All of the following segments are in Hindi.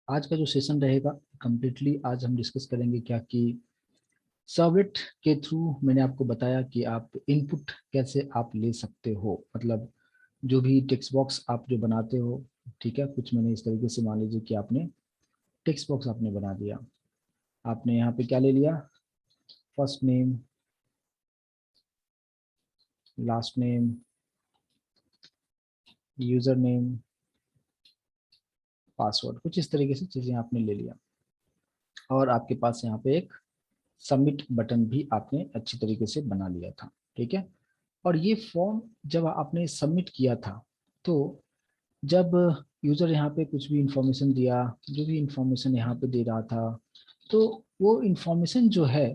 आज का जो सेशन रहेगा कंप्लीटली आज हम डिस्कस करेंगे क्या कि सर्वलेट के थ्रू मैंने आपको बताया कि आप इनपुट कैसे आप ले सकते हो, मतलब जो भी टेक्स्ट बॉक्स आप जो बनाते हो, ठीक है। कुछ मैंने इस तरीके से मान लीजिए कि आपने टेक्स्ट बॉक्स आपने बना दिया, आपने यहाँ पे क्या ले लिया, first name, last name, user name, password, कुछ इस तरीके से चीजें आपने ले लिया और आपके पास यहाँ पे एक सबमिट बटन भी आपने अच्छी तरीके से बना लिया था, ठीक है। और ये फॉर्म जब आपने सबमिट किया था तो जब यूजर यहाँ पे कुछ भी इंफॉर्मेशन दिया, जो भी इंफॉर्मेशन यहाँ पे दे रहा था, तो वो इंफॉर्मेशन जो है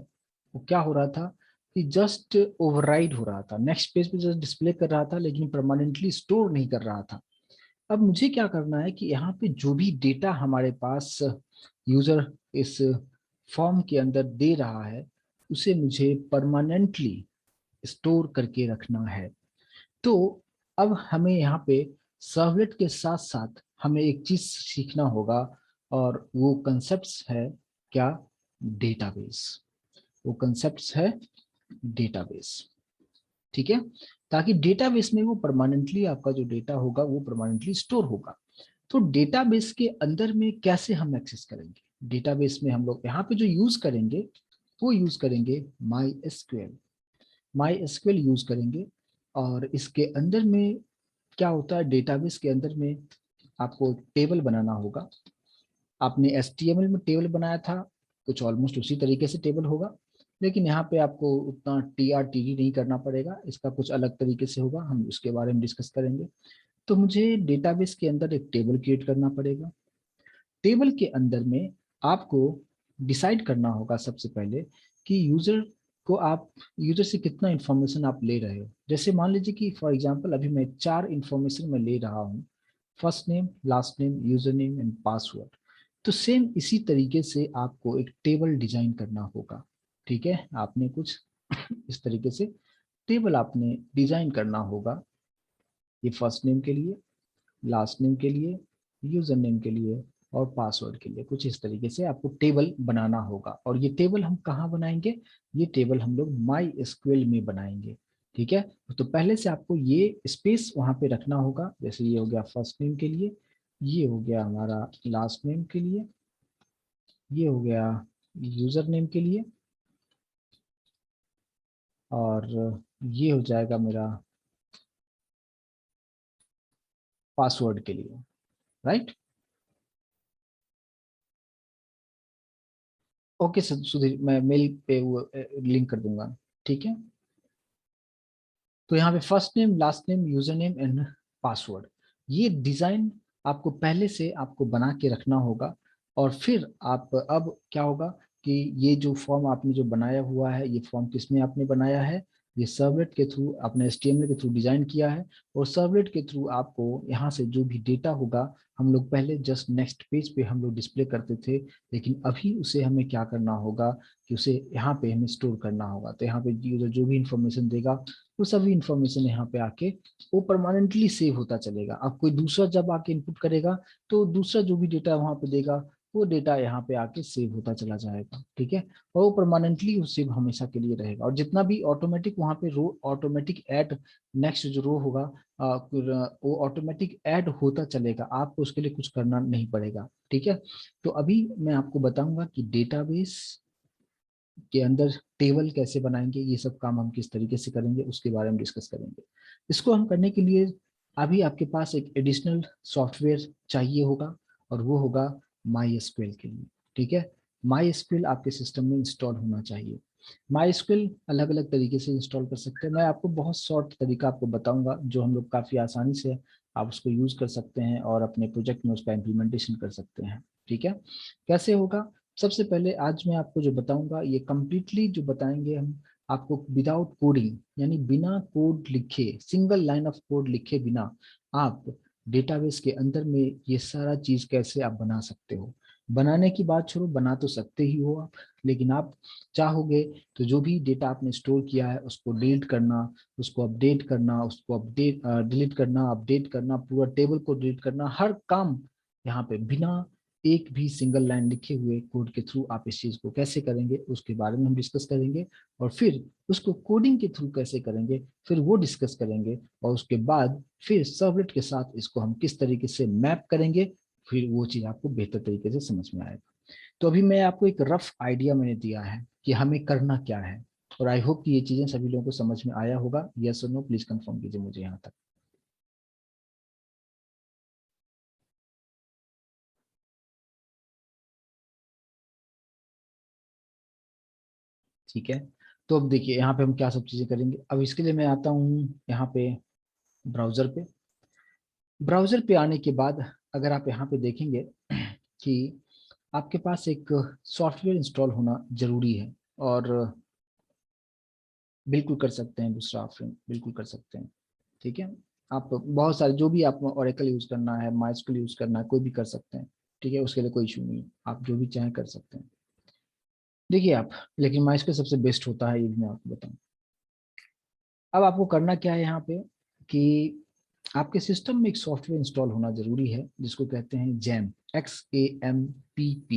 वो क्या हो रहा था कि जस्ट ओवरराइड हो रहा था, नेक्स्ट पेज पे जस्ट डिस्प्ले कर रहा था लेकिन परमानेंटली स्टोर नहीं कर रहा था। अब मुझे क्या करना है कि यहाँ पे जो भी डेटा हमारे पास यूजर इस फॉर्म के अंदर दे रहा है उसे मुझे परमानेंटली स्टोर करके रखना है। तो अब हमें यहाँ पे सर्वलेट के साथ साथ हमें एक चीज सीखना होगा और वो कंसेप्ट्स है क्या, डेटाबेस। वो कंसेप्ट्स है डेटाबेस, ठीक है। ताकि डेटाबेस में वो परमानेंटली आपका जो डेटा होगा वो परमानेंटली स्टोर होगा। तो डेटाबेस के अंदर में कैसे हम एक्सेस करेंगे, डेटाबेस में हम लोग यहाँ पे जो यूज करेंगे वो यूज करेंगे my SQL. My SQL use करेंगे और इसके अंदर में क्या होता है, डेटाबेस के अंदर में आपको टेबल बनाना होगा। आपने एचटीएमएल में टेबल बनाया था, कुछ ऑलमोस्ट उसी तरीके से टेबल होगा, लेकिन यहाँ पे आपको उतना टीआरटीडी नहीं करना पड़ेगा, इसका कुछ अलग तरीके से होगा, हम उसके बारे में डिस्कस करेंगे। तो मुझे डेटाबेस के अंदर एक टेबल क्रिएट करना पड़ेगा। टेबल के अंदर में आपको डिसाइड करना होगा सबसे पहले कि यूजर को आप, यूजर से कितना इंफॉर्मेशन आप ले रहे हो। जैसे मान लीजिए कि फॉर एग्जांपल अभी मैं 4 इंफॉर्मेशन मैं ले रहा हूँ, first name, last name, user name and password. तो सेम इसी तरीके से आपको एक टेबल डिजाइन करना होगा, ठीक है। आपने कुछ इस तरीके से टेबल आपने डिजाइन करना होगा, ये फर्स्ट नेम के लिए, लास्ट नेम के लिए, यूजर नेम के लिए और पासवर्ड के लिए, कुछ इस तरीके से आपको टेबल बनाना होगा। और ये टेबल हम कहाँ बनाएंगे, ये टेबल हम लोग माई एसक्यूएल में बनाएंगे, ठीक है। तो पहले से आपको ये स्पेस वहां पे रखना होगा, जैसे ये हो गया फर्स्ट नेम के लिए, ये हो गया हमारा लास्ट नेम के लिए, ये हो गया यूजर नेम के लिए और ये हो जाएगा मेरा पासवर्ड के लिए, राइट। ओके सुधीर, मैं मेल पे वो लिंक कर दूंगा, ठीक है। तो यहाँ पे first name, last name, user name and password, ये डिजाइन आपको पहले से आपको बना के रखना होगा। और फिर आप अब क्या होगा कि ये जो फॉर्म आपने जो बनाया हुआ है, ये फॉर्म किसमें आपने बनाया है, ये सर्वलेट के थ्रू आपने एचटीएमएल के थ्रू डिजाइन किया है। और सर्वलेट के थ्रू आपको यहाँ से जो भी डेटा होगा, हम लोग पहले जस्ट नेक्स्ट पेज पे हम लोग डिस्प्ले करते थे, लेकिन अभी उसे हमें क्या करना होगा कि उसे यहाँ पे हमें स्टोर करना होगा। तो यहाँ पे यूजर जो भी इंफॉर्मेशन देगा वो सभी इंफॉर्मेशन यहाँ पे आके वो परमानेंटली सेव होता चलेगा। अब कोई दूसरा जब आके इनपुट करेगा तो दूसरा जो भी डेटा वहां पे देगा वो डेटा यहाँ पे आके सेव होता चला जाएगा, ठीक है। और वो परमानेंटली वो सेव हमेशा के लिए रहेगा। और जितना भी ऑटोमेटिक वहां पे रो ऑटोमेटिक ऐड, नेक्स्ट जो रो होगा फिर, वो ऑटोमेटिक ऐड होता चलेगा, आपको उसके लिए कुछ करना नहीं पड़ेगा, ठीक है। तो अभी मैं आपको बताऊंगा कि डेटाबेस के अंदर टेबल कैसे बनाएंगे, ये सब काम हम किस तरीके से करेंगे उसके बारे में डिस्कस करेंगे। इसको हम करने के लिए अभी आपके पास एक एडिशनल सॉफ्टवेयर चाहिए होगा और वो होगा माई एसक्यूएल के लिए, ठीक है। माई एसक्यूएल आपके सिस्टम में इंस्टॉल होना चाहिए। माई एसक्यूएल अलग अलग तरीके से इंस्टॉल कर सकते हैं, मैं आपको बहुत शॉर्ट तरीका आपको बताऊंगा जो हम लोग काफ़ी आसानी से आप उसको यूज कर सकते हैं और अपने प्रोजेक्ट में उसका इम्प्लीमेंटेशन कर सकते हैं, ठीक है। कैसे होगा, सबसे पहले आज मैं आपको जो बताऊंगा ये कंप्लीटली जो बताएंगे हम आपको विदाउट कोडिंग, यानी बिना कोड लिखे, सिंगल लाइन ऑफ कोड लिखे बिना आप डेटाबेस के अंदर में ये सारा चीज कैसे आप बना सकते हो। बनाने की बात छोड़ो, बना तो सकते ही हो आप, लेकिन आप चाहोगे तो जो भी डेटा आपने स्टोर किया है उसको डिलीट करना, उसको अपडेट करना, उसको अपडेट डिलीट करना, अपडेट करना, पूरा टेबल को डिलीट करना, हर काम यहाँ पे बिना एक भी सिंगल लाइन लिखे हुए कोड के थ्रू आप इस चीज को कैसे करेंगे उसके बारे में हम डिस्कस करेंगे, और फिर उसको कोडिंग के थ्रू कैसे करेंगे फिर वो डिस्कस करेंगे, और उसके बाद फिर सर्वलेट के साथ इसको हम किस तरीके से मैप करेंगे, फिर वो चीज आपको बेहतर तरीके से समझ में आएगा। तो अभी मैं आपको एक रफ आइडिया मैंने दिया है कि हमें करना क्या है, और आई होप कि ये चीजें सभी लोगों को समझ में आया होगा। यस और नो प्लीज कंफर्म कीजिए मुझे यहाँ तक। ठीक है, तो अब देखिए यहाँ पे हम क्या सब चीजें करेंगे। अब इसके लिए मैं आता हूँ यहाँ पे ब्राउजर पे। ब्राउजर पे आने के बाद अगर आप यहाँ पे देखेंगे कि आपके पास एक सॉफ्टवेयर इंस्टॉल होना जरूरी है, और बिल्कुल कर सकते हैं दूसरा ऑप्शन, बिल्कुल कर सकते हैं। ठीक है, आप बहुत सारे जो भी आप ओरेकल यूज करना है, माइस्क्ल यूज करना है, कोई भी कर सकते हैं। ठीक है, उसके लिए कोई इशू नहीं है, आप जो भी चाहें कर सकते हैं। देखिए आप, लेकिन माइस्क्ल सबसे बेस्ट होता है, ये भी मैं आपको बताऊं। अब आपको करना क्या है यहाँ पे कि आपके सिस्टम में एक सॉफ्टवेयर इंस्टॉल होना जरूरी है जिसको कहते हैं जैम, XAMPP।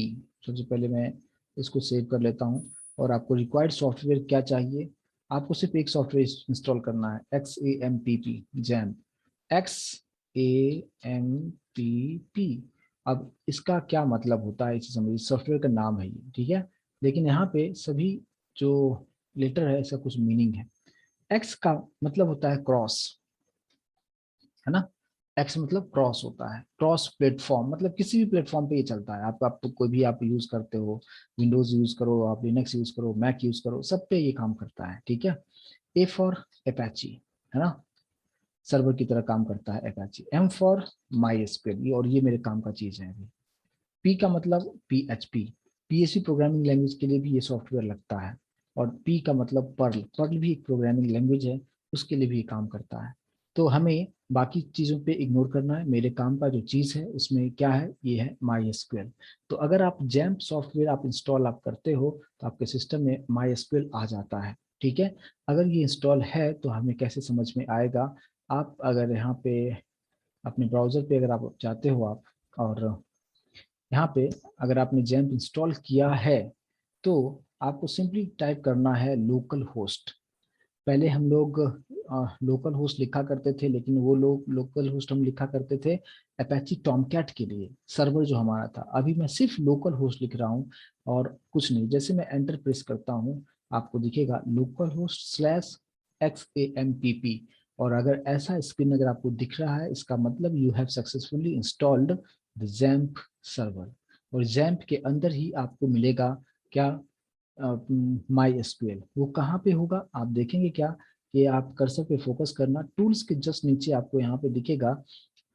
सबसे पहले मैं इसको सेव कर लेता हूँ। और आपको रिक्वायर्ड सॉफ्टवेयर क्या चाहिए, आपको सिर्फ एक सॉफ्टवेयर इंस्टॉल करना है, XAMPP जैम, XAMPP। अब इसका क्या मतलब होता है इसे समझिए, सॉफ्टवेयर का नाम है ये, ठीक है। लेकिन यहाँ पे सभी जो लेटर है इसका कुछ मीनिंग है। एक्स का मतलब होता है क्रॉस, है ना। एक्स मतलब क्रॉस होता है, क्रॉस प्लेटफॉर्म, मतलब किसी भी प्लेटफॉर्म पे ये चलता है। आप तो कोई भी आप यूज करते हो, विंडोज यूज करो, आप लिनक्स यूज करो, मैक यूज करो, सब पे ये काम करता है। ठीक है। ए फॉर अपैची, है ना, सर्वर की तरह काम करता है Apache. M for MySQL, और ये मेरे काम का चीज है अभी। पी का मतलब PHP, PHP प्रोग्रामिंग लैंग्वेज के लिए भी ये सॉफ्टवेयर लगता है। और पी का मतलब पर्ल, पर्ल भी एक प्रोग्रामिंग लैंग्वेज है, उसके लिए भी ये काम करता है। तो हमें बाकी चीज़ों पे इग्नोर करना है, मेरे काम का जो चीज़ है उसमें क्या है, ये है माई एसक्यूएल। तो अगर आप जैम्प सॉफ्टवेयर आप इंस्टॉल आप करते हो तो आपके सिस्टम में माई एसक्यूएल आ जाता है। ठीक है, अगर ये इंस्टॉल है तो हमें कैसे समझ में आएगा। आप अगर यहाँ पे अपने ब्राउजर पे अगर आप जाते हो आप, और यहाँ पे अगर आपने जैम्प इंस्टॉल किया है तो आपको सिंपली टाइप करना है लोकल होस्ट। पहले हम लोग लोकल होस्ट लिखा करते थे, लेकिन वो लोग लोकल होस्ट हम लिखा करते थे अपैची टॉमकैट के लिए, सर्वर जो हमारा था। अभी मैं सिर्फ लोकल होस्ट लिख रहा हूँ और कुछ नहीं। जैसे मैं एंटर प्रेस करता हूँ आपको दिखेगा लोकल होस्ट स्लैश XAMPP। और अगर ऐसा स्क्रीन अगर आपको दिख रहा है, इसका मतलब you have successfully installed the XAMPP server. और जैम्प के अंदर ही आपको मिलेगा क्या, माई एसक्यूएल। वो कहाँ पे होगा आप देखेंगे क्या, कि आप कर्सर पे फोकस करना, टूल्स के जस्ट नीचे आपको यहाँ पे दिखेगा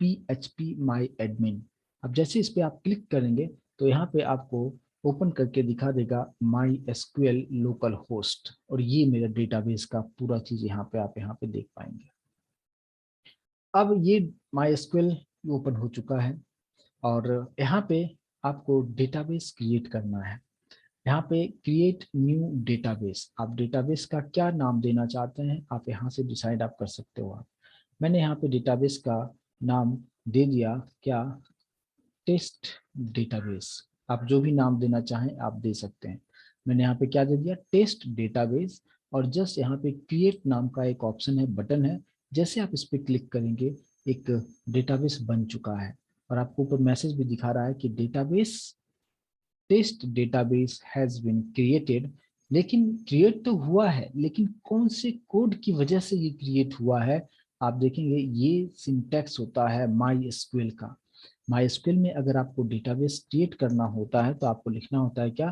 PHP माई एडमिन। अब जैसे इस पे आप क्लिक करेंगे तो यहाँ पे आपको ओपन करके दिखा देगा माई एसक्यूएल लोकल होस्ट, और ये मेरा डेटाबेस का पूरा चीज यहाँ पे आप यहाँ पे देख पाएंगे। अब ये माई एसक्यूएल ओपन हो चुका है, और यहाँ पे आपको डेटाबेस क्रिएट करना है। यहाँ पे क्रिएट न्यू डेटाबेस, आप डेटाबेस का क्या नाम देना चाहते हैं आप यहाँ से डिसाइड आप कर सकते हो। आप, मैंने यहाँ पे डेटाबेस का नाम दे दिया क्या, टेस्ट डेटाबेस। आप जो भी नाम देना चाहें आप दे सकते हैं। मैंने यहाँ पे क्या दे दिया, टेस्ट डेटाबेस। और जस्ट यहाँ पे क्रिएट नाम का एक ऑप्शन है, बटन है, जैसे आप इस पे क्लिक करेंगे एक डेटाबेस बन चुका है। और आपको ऊपर मैसेज भी दिखा रहा है कि database, test database has been created. लेकिन क्रिएट तो हुआ है, लेकिन कौन से कोड की वजह से ये क्रिएट हुआ है, आप देखेंगे ये सिंटैक्स होता है माई एसक्यूएल का। माई एसक्यूएल में अगर आपको डेटाबेस क्रिएट करना होता है तो आपको लिखना होता है क्या,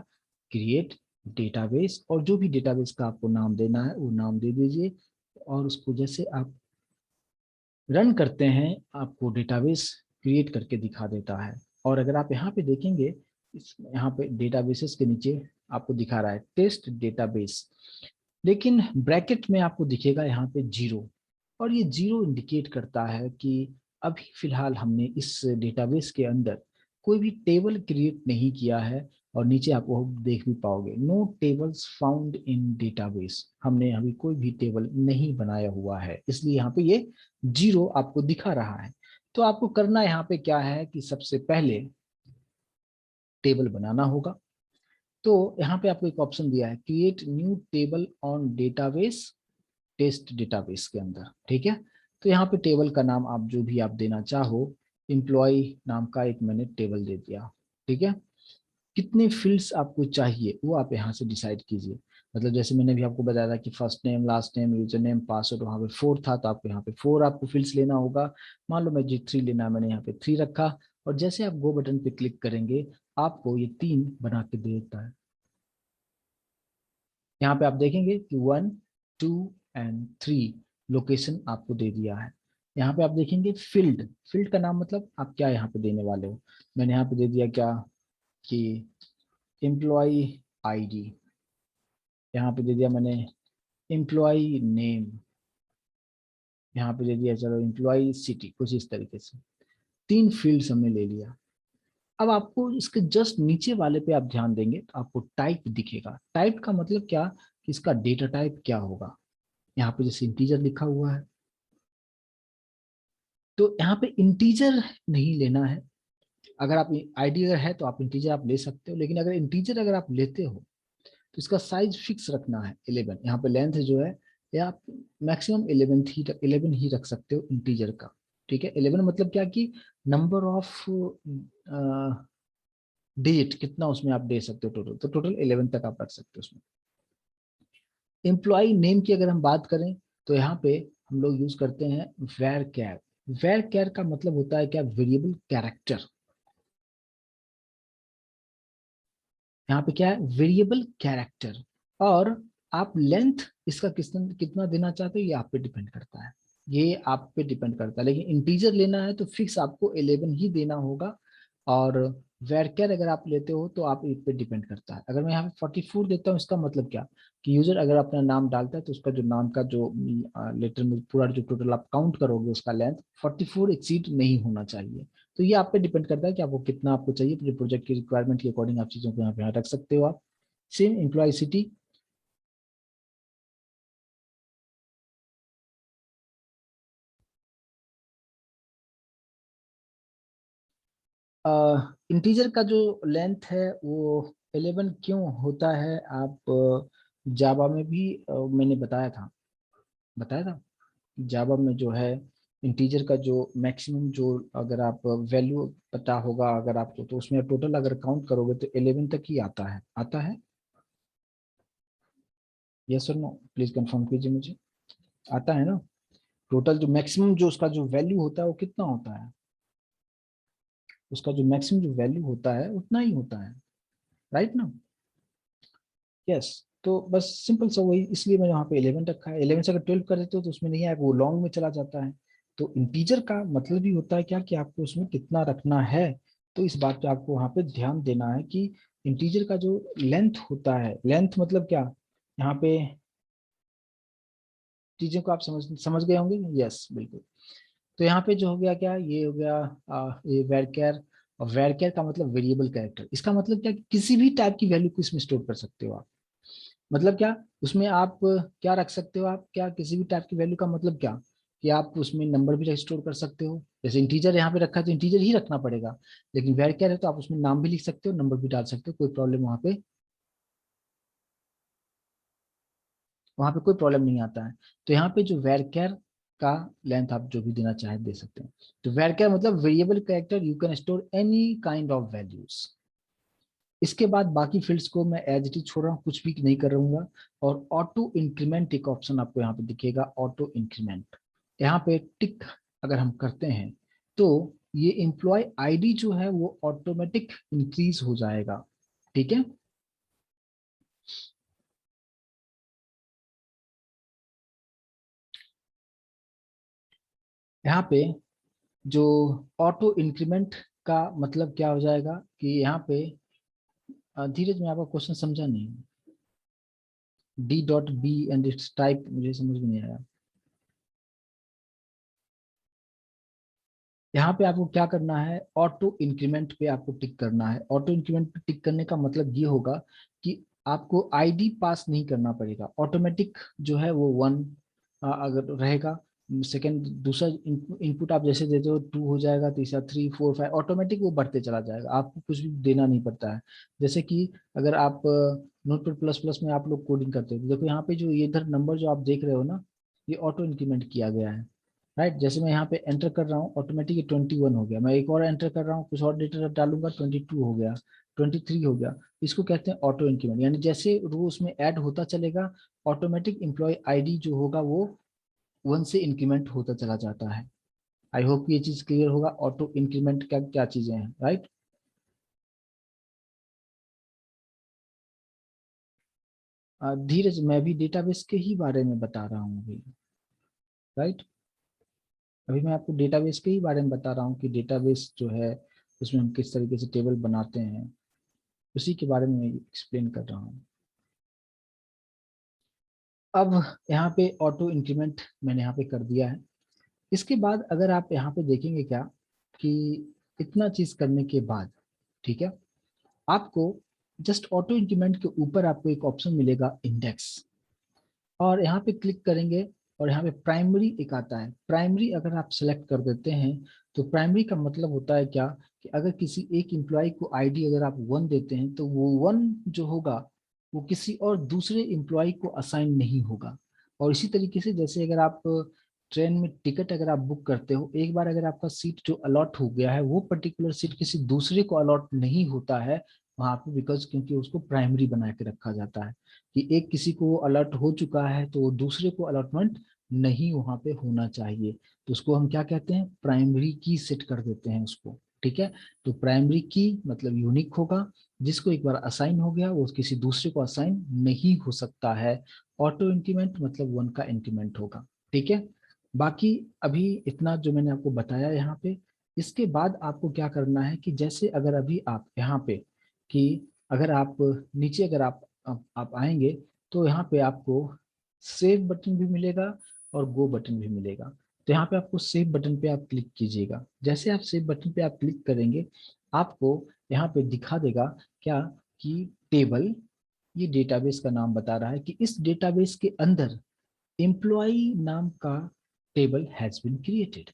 क्रिएट डेटाबेस, और जो भी डेटाबेस का आपको नाम देना है वो नाम दे दीजिए। और उसको जैसे आप रन करते हैं आपको डेटाबेस क्रिएट करके दिखा देता है। और अगर आप यहाँ पे देखेंगे, यहाँ पे डेटाबेसेस के नीचे आपको दिखा रहा है टेस्ट डेटाबेस, लेकिन ब्रैकेट में आपको दिखेगा यहाँ पे जीरो। और ये जीरो इंडिकेट करता है कि अभी फिलहाल हमने इस डेटाबेस के अंदर कोई भी टेबल क्रिएट नहीं किया है। और नीचे आप वो देख भी पाओगे, no tables found in database, हमने अभी कोई भी टेबल नहीं बनाया हुआ है, इसलिए यहाँ पे ये जीरो आपको दिखा रहा है। तो आपको करना यहाँ पे क्या है कि सबसे पहले टेबल बनाना होगा। तो यहाँ पे आपको एक ऑप्शन दिया है, create new table on database, test database के अंदर, ठीक है। तो यहाँ पे टेबल का नाम आप जो भी आप देना चाहो, एम्प्लॉय नाम का एक मैंने टेबल दे दिया, ठीक है। कितने फील्ड्स आपको चाहिए वो आप यहाँ से डिसाइड कीजिए। मतलब जैसे मैंने भी आपको बताया था कि first name, last name, user name, password, वहाँ पे 4 था, तो आपको यहाँ पे 4 आपको फील्ड्स लेना होगा। मान लो मुझे 3 लेना है, मैंने यहाँ पे 3 रखा। और जैसे आप गो बटन पे क्लिक करेंगे, आपको ये 3 बना के दे देता है। यहाँ पे आप देखेंगे कि 1, 2 एंड 3 लोकेशन आपको दे दिया है। यहाँ पे आप देखेंगे फील्ड, फील्ड का नाम मतलब आप क्या यहाँ पे देने वाले हो। मैंने यहाँ पे दे दिया क्या कि एम्प्लॉय आईडी, यहाँ पे दे दिया मैंने एम्प्लॉय नेम, यहाँ पे दे दिया चलो एम्प्लॉय सिटी, कुछ इस तरीके से 3 फील्ड्स हमने ले लिया। अब आपको इसके जस्ट नीचे वाले पे आप ध्यान देंगे तो आपको टाइप दिखेगा। टाइप का मतलब क्या कि इसका डेटा टाइप क्या होगा। यहाँ पे जैसे इंटीजर लिखा हुआ है, तो यहाँ पे इंटीजर नहीं लेना है। अगर आप आईडी अगर है तो आप इंटीजर आप ले सकते हो, लेकिन अगर इंटीजर अगर आप लेते हो तो इसका साइज फिक्स रखना है 11। यहाँ पे लेंथ जो है ये आप मैक्सिमम 11 ही रख सकते हो इंटीजर का, ठीक है। 11 मतलब क्या कि नंबर ऑफ डिजिट कितना उसमें आप दे सकते हो टोटल, तो टोटल 11 तक आप रख सकते हो उसमें। एम्प्लॉय नेम की अगर हम बात करें तो यहाँ पे हम लोग यूज करते हैं वेर कैर। वेर कैर का मतलब होता है क्या, वेरिएबल कैरेक्टर। यहाँ पे क्या है, वेरिएबल कैरेक्टर। और आप लेंथ इसका कितना कितना देना चाहते हो ये आप पे डिपेंड करता है, ये आप पे डिपेंड करता है। लेकिन इंटीजर लेना है तो फिक्स आपको 11 ही देना होगा। और वेरकेर अगर आप लेते हो तो आप इस पे डिपेंड करता है। अगर मैं यहाँ पे 44 देता हूँ, इसका मतलब क्या कि यूजर अगर अपना नाम डालता है तो उसका जो नाम का जो लेटर में पूरा जो टोटल आप काउंट करोगे उसका लेंथ 44 एक्सीड नहीं होना चाहिए। तो ये आप पे डिपेंड करता है कि आपको कितना आपको चाहिए, जो प्रोजेक्ट की रिक्वायरमेंट के अकॉर्डिंग आप चीजों को यहाँ पे रख सकते हो आप। सेम एम्प्लॉय सिटी, इंटीजर का जो लेंथ है वो 11 क्यों होता है, आप जावा में भी मैंने बताया था जावा में जो है इंटीजर का जो मैक्सिमम जो अगर आप वैल्यू पता होगा अगर आपको, तो उसमें टोटल अगर काउंट करोगे तो 11 तक ही आता है। यस और नो, प्लीज कंफर्म कीजिए मुझे, आता है ना। टोटल जो मैक्सिमम जो उसका जो वैल्यू होता है वो कितना होता है, उसका जो मैक्सिमम जो वैल्यू होता है उतना ही होता है, राइट ना। यस, तो बस सिंपल सा वही, इसलिए मैंने वहाँ पे 11 रखा है। 11 से अगर 12 कर देते हो तो उसमें नहीं आएगा, वो लॉन्ग में चला जाता है। तो इंटीजर का मतलब ही होता है क्या कि आपको उसमें कितना रखना है। तो इस बात पे आपको वहाँ पे ध्यान देना है कि इंटीजर का जो लेंथ होता है, लेंथ मतलब क्या, यहाँ पे चीजों को आप समझ गए होंगे। यस बिल्कुल। तो यहाँ पे जो हो गया क्या, ये हो गया ये वेरकेर। और वेरकेर का मतलब वेरिएबल कैरेक्टर, इसका मतलब क्या कि किसी भी टाइप की वैल्यू को इसमें स्टोर कर सकते हो आप। मतलब क्या, उसमें आप क्या रख सकते हो, आप क्या किसी भी टाइप की वैल्यू का मतलब क्या कि आप उसमें नंबर भी स्टोर कर सकते हो। जैसे इंटीजर यहाँ पे रखा है तो इंटीजर ही रखना पड़ेगा। लेकिन वेर कैर है तो आप उसमें नाम भी लिख सकते हो, नंबर भी डाल सकते हो, कोई प्रॉब्लम वहाँ पे कोई प्रॉब्लम नहीं आता है। तो यहाँ पे जो वेर कैर का लेंथ आप जो भी देना चाहे दे सकते हैं। तो वेर कैर मतलब variable character, you can store any kind of values. इसके बाद बाकी फील्ड्स को मैं एज इट इज छोड़ रहा हूँ, कुछ भी नहीं कर रहूंगा। और ऑटो इंक्रीमेंट एक ऑप्शन आपको यहाँ पे दिखेगा, ऑटो इंक्रीमेंट। यहाँ पे टिक अगर हम करते हैं तो ये एम्प्लॉय आईडी जो है वो ऑटोमेटिक इंक्रीज हो जाएगा, ठीक है। यहाँ पे जो ऑटो इंक्रीमेंट का मतलब क्या हो जाएगा कि यहाँ पे धीरज मैं आपका क्वेश्चन समझा नहीं। D dot B and it's type मुझे समझ में नहीं आया। यहाँ पे आपको क्या करना है, ऑटो इंक्रीमेंट पे आपको टिक करना है। ऑटो इंक्रीमेंट पे टिक करने का मतलब ये होगा कि आपको आईडी पास नहीं करना पड़ेगा, ऑटोमेटिक जो है वो 1 अगर रहेगा। सेकंड दूसरा इनपुट आप जैसे देते हो 2 हो जाएगा, तीसरा 3 4 5, ऑटोमेटिक वो बढ़ते चला जाएगा, आपको कुछ भी देना नहीं पड़ता है। जैसे कि अगर आप नोटपैड प्लस प्लस में आप लोग कोडिंग करते हो तो देखो यहाँ पे जो ये इधर नंबर जो आप देख रहे हो ना, ये ऑटो इंक्रीमेंट किया गया है, राइट। जैसे मैं यहाँ पे एंटर कर रहा हूँ ऑटोमेटिक 21 हो गया, मैं एक और एंटर कर रहा हूँ कुछ और डेटा डालूंगा 22 हो गया, 23 हो गया। इसको कहते हैं ऑटो इंक्रीमेंट, यानी जैसे रो उसमें ऐड होता चलेगा ऑटोमेटिक एम्प्लॉय आईडी जो होगा वो 1 से इंक्रीमेंट होता चला जाता है। आई होप ये चीज क्लियर होगा, ऑटो इंक्रीमेंट क्या क्या चीजें हैं, राइट। धीरज, मैं भी डेटाबेस के ही बारे में बता रहा हूँ अभी, राइट। अभी मैं आपको डेटाबेस के ही बारे में बता रहा हूँ कि डेटाबेस जो है उसमें हम किस तरीके से टेबल बनाते हैं, उसी के बारे में मैं एक्सप्लेन कर रहा हूँ। अब यहाँ पे ऑटो इंक्रीमेंट मैंने यहाँ पे कर दिया है। इसके बाद अगर आप यहाँ पे देखेंगे क्या कि इतना चीज करने के बाद, ठीक है, आपको जस्ट ऑटो इंक्रीमेंट के ऊपर आपको एक ऑप्शन मिलेगा इंडेक्स, और यहाँ पे क्लिक करेंगे और यहाँ पे प्राइमरी एक आता है। प्राइमरी अगर आप सेलेक्ट कर देते हैं तो प्राइमरी का मतलब होता है क्या कि अगर किसी एक एम्प्लॉय को आईडी अगर आप 1 देते हैं तो वो 1 जो होगा वो किसी और दूसरे एम्प्लॉय को असाइन नहीं होगा। और इसी तरीके से जैसे अगर आप ट्रेन में टिकट अगर आप बुक करते हो, एक बार अगर आपका सीट जो अलॉट हो गया है वो पर्टिकुलर सीट किसी दूसरे को अलॉट नहीं होता है वहां पे, बिकॉज क्योंकि उसको प्राइमरी बना के रखा जाता है कि एक किसी को अलर्ट हो चुका है तो दूसरे को अलॉटमेंट नहीं वहां पे होना चाहिए। तो उसको हम क्या कहते हैं, प्राइमरी की सेट कर देते हैं उसको, ठीक है। तो प्राइमरी की मतलब यूनिक होगा, जिसको एक बार असाइन हो गया वो किसी दूसरे को असाइन नहीं हो सकता है। ऑटो इंक्रीमेंट मतलब 1 का इंक्रीमेंट होगा, ठीक है। बाकी अभी इतना जो मैंने आपको बताया यहाँ पे, इसके बाद आपको क्या करना है कि जैसे अगर अभी आप यहाँ पे कि अगर आप नीचे अगर आप आएंगे तो यहाँ पे आपको सेव बटन भी मिलेगा और गो बटन भी मिलेगा। तो यहाँ पे आपको सेव बटन पे आप क्लिक कीजिएगा। जैसे आप सेव बटन पे आप क्लिक करेंगे आपको यहाँ पे दिखा देगा क्या कि टेबल, ये डेटाबेस का नाम बता रहा है कि इस डेटाबेस के अंदर एम्प्लॉय नाम का टेबल हैज बीन क्रिएटेड।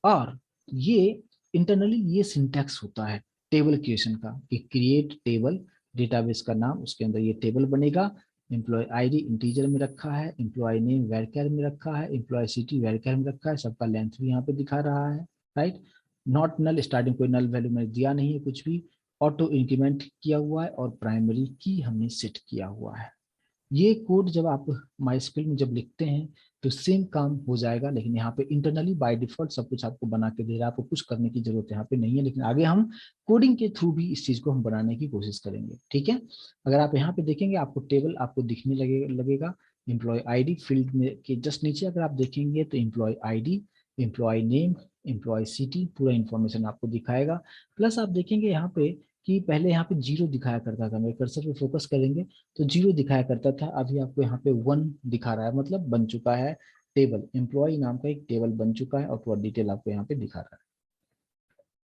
और ये इंटरनली ये सिंटैक्स होता है टेबल क्रिएशन का कि क्रिएट टेबल, डेटाबेस का नाम, उसके अंदर ये टेबल बनेगा। एम्प्लॉय आईडी इंटीजर में रखा है, एम्प्लॉय नेम वैरचर में रखा है, एम्प्लॉय सिटी वैरचर में रखा है, सबका लेंथ भी यहाँ पे दिखा रहा है, राइट। नॉट नल, स्टार्टिंग कोई नल वैल्यू मैंने दिया नहीं है कुछ भी। ऑटो इंक्रीमेंट किया हुआ है और प्राइमरी की हमने सेट किया हुआ है। ये कोड जब आप माइस्क्ल में जब लिखते हैं तो सेम काम हो जाएगा, लेकिन यहाँ पे इंटरनली बाय डिफॉल्ट सब कुछ आपको बना के दे रहा है, आपको कुछ करने की जरूरत यहाँ पे नहीं है। लेकिन आगे हम कोडिंग के थ्रू भी इस चीज को हम बनाने की कोशिश करेंगे, ठीक है। अगर आप यहाँ पे देखेंगे आपको टेबल आपको दिखने लगेगा एम्प्लॉय आईडी फील्ड में के जस्ट नीचे अगर आप देखेंगे तो employ ID, employ name, employ city, पूरा इन्फॉर्मेशन आपको दिखाएगा। प्लस आप देखेंगे यहाँ पे कि पहले यहाँ पे 0 दिखाया करता था, मेरे कर्सर पे फोकस करेंगे तो 0 दिखाया करता था, अभी आपको यहाँ पे 1 दिखा रहा है, मतलब बन चुका है टेबल, एम्प्लॉय नाम का एक टेबल बन चुका है और पूरा डिटेल आपको यहाँ पे दिखा रहा है।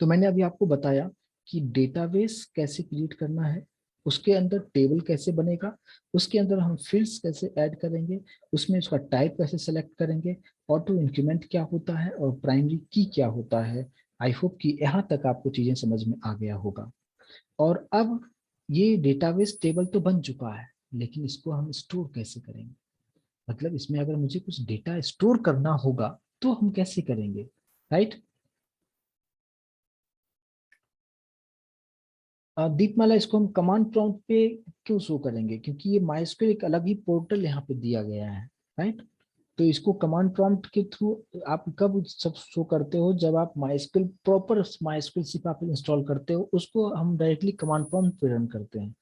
तो मैंने अभी आपको बताया कि डेटाबेस कैसे क्रिएट करना है, उसके अंदर टेबल कैसे बनेगा, उसके अंदर हम फील्ड्स कैसे ऐड करेंगे, उसमें उसका टाइप कैसे सेलेक्ट करेंगे, ऑटो इंक्रीमेंट क्या होता है और प्राइमरी की क्या होता है। आई होप कि यहाँ तक आपको चीजें समझ में आ गया होगा। और अब ये डेटाबेस टेबल तो बन चुका है, लेकिन इसको हम स्टोर कैसे करेंगे, मतलब इसमें अगर मुझे कुछ डेटा स्टोर करना होगा तो हम कैसे करेंगे, राइट। दीपमाला, इसको हम कमांड प्रॉम्प्ट पे क्यों शो करेंगे, क्योंकि ये माइस्क्वेल एक अलग ही पोर्टल यहाँ पे दिया गया है, राइट। तो इसको कमांड प्रॉम्प्ट के थ्रू आप कब सब शो करते हो, जब आप माइस्क्वेल प्रॉपर माइस्क्वेल सिर्फ आप इंस्टॉल करते हो, उसको हम डायरेक्टली कमांड प्रॉम्प्ट पे रन करते हैं।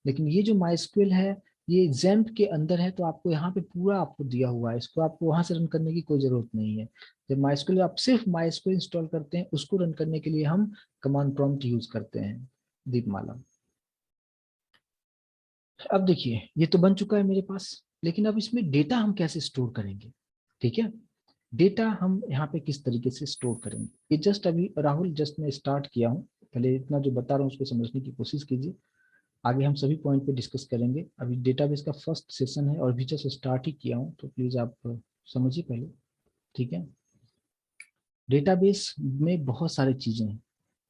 लेकिन ये जो माइस्क्वेल है ये XAMPP के अंदर है, तो आपको यहाँ पे पूरा आपको दिया हुआ है, इसको आपको वहां से रन करने की कोई जरूरत नहीं है। जब माइस्क्वेल आप सिर्फ माइस्क्वेल इंस्टॉल करते हैं उसको रन करने के लिए हम कमांड प्रॉम्प्ट यूज करते हैं, दीपमाला। अब देखिए ये तो बन चुका है मेरे पास, लेकिन अब इसमें डेटा हम कैसे स्टोर करेंगे, ठीक है। डेटा हम यहाँ पे किस तरीके से स्टोर करेंगे, ये जस्ट अभी राहुल जस्ट मैं स्टार्ट किया हूँ, पहले इतना जो बता रहा हूँ उसको समझने की कोशिश कीजिए। आगे हम सभी पॉइंट पे डिस्कस करेंगे, अभी डेटाबेस का फर्स्ट सेशन है और अभी जस्ट स्टार्ट ही किया हूँ, तो प्लीज आप समझिए पहले। ठीक है। डेटाबेस में बहुत सारी चीजें हैं,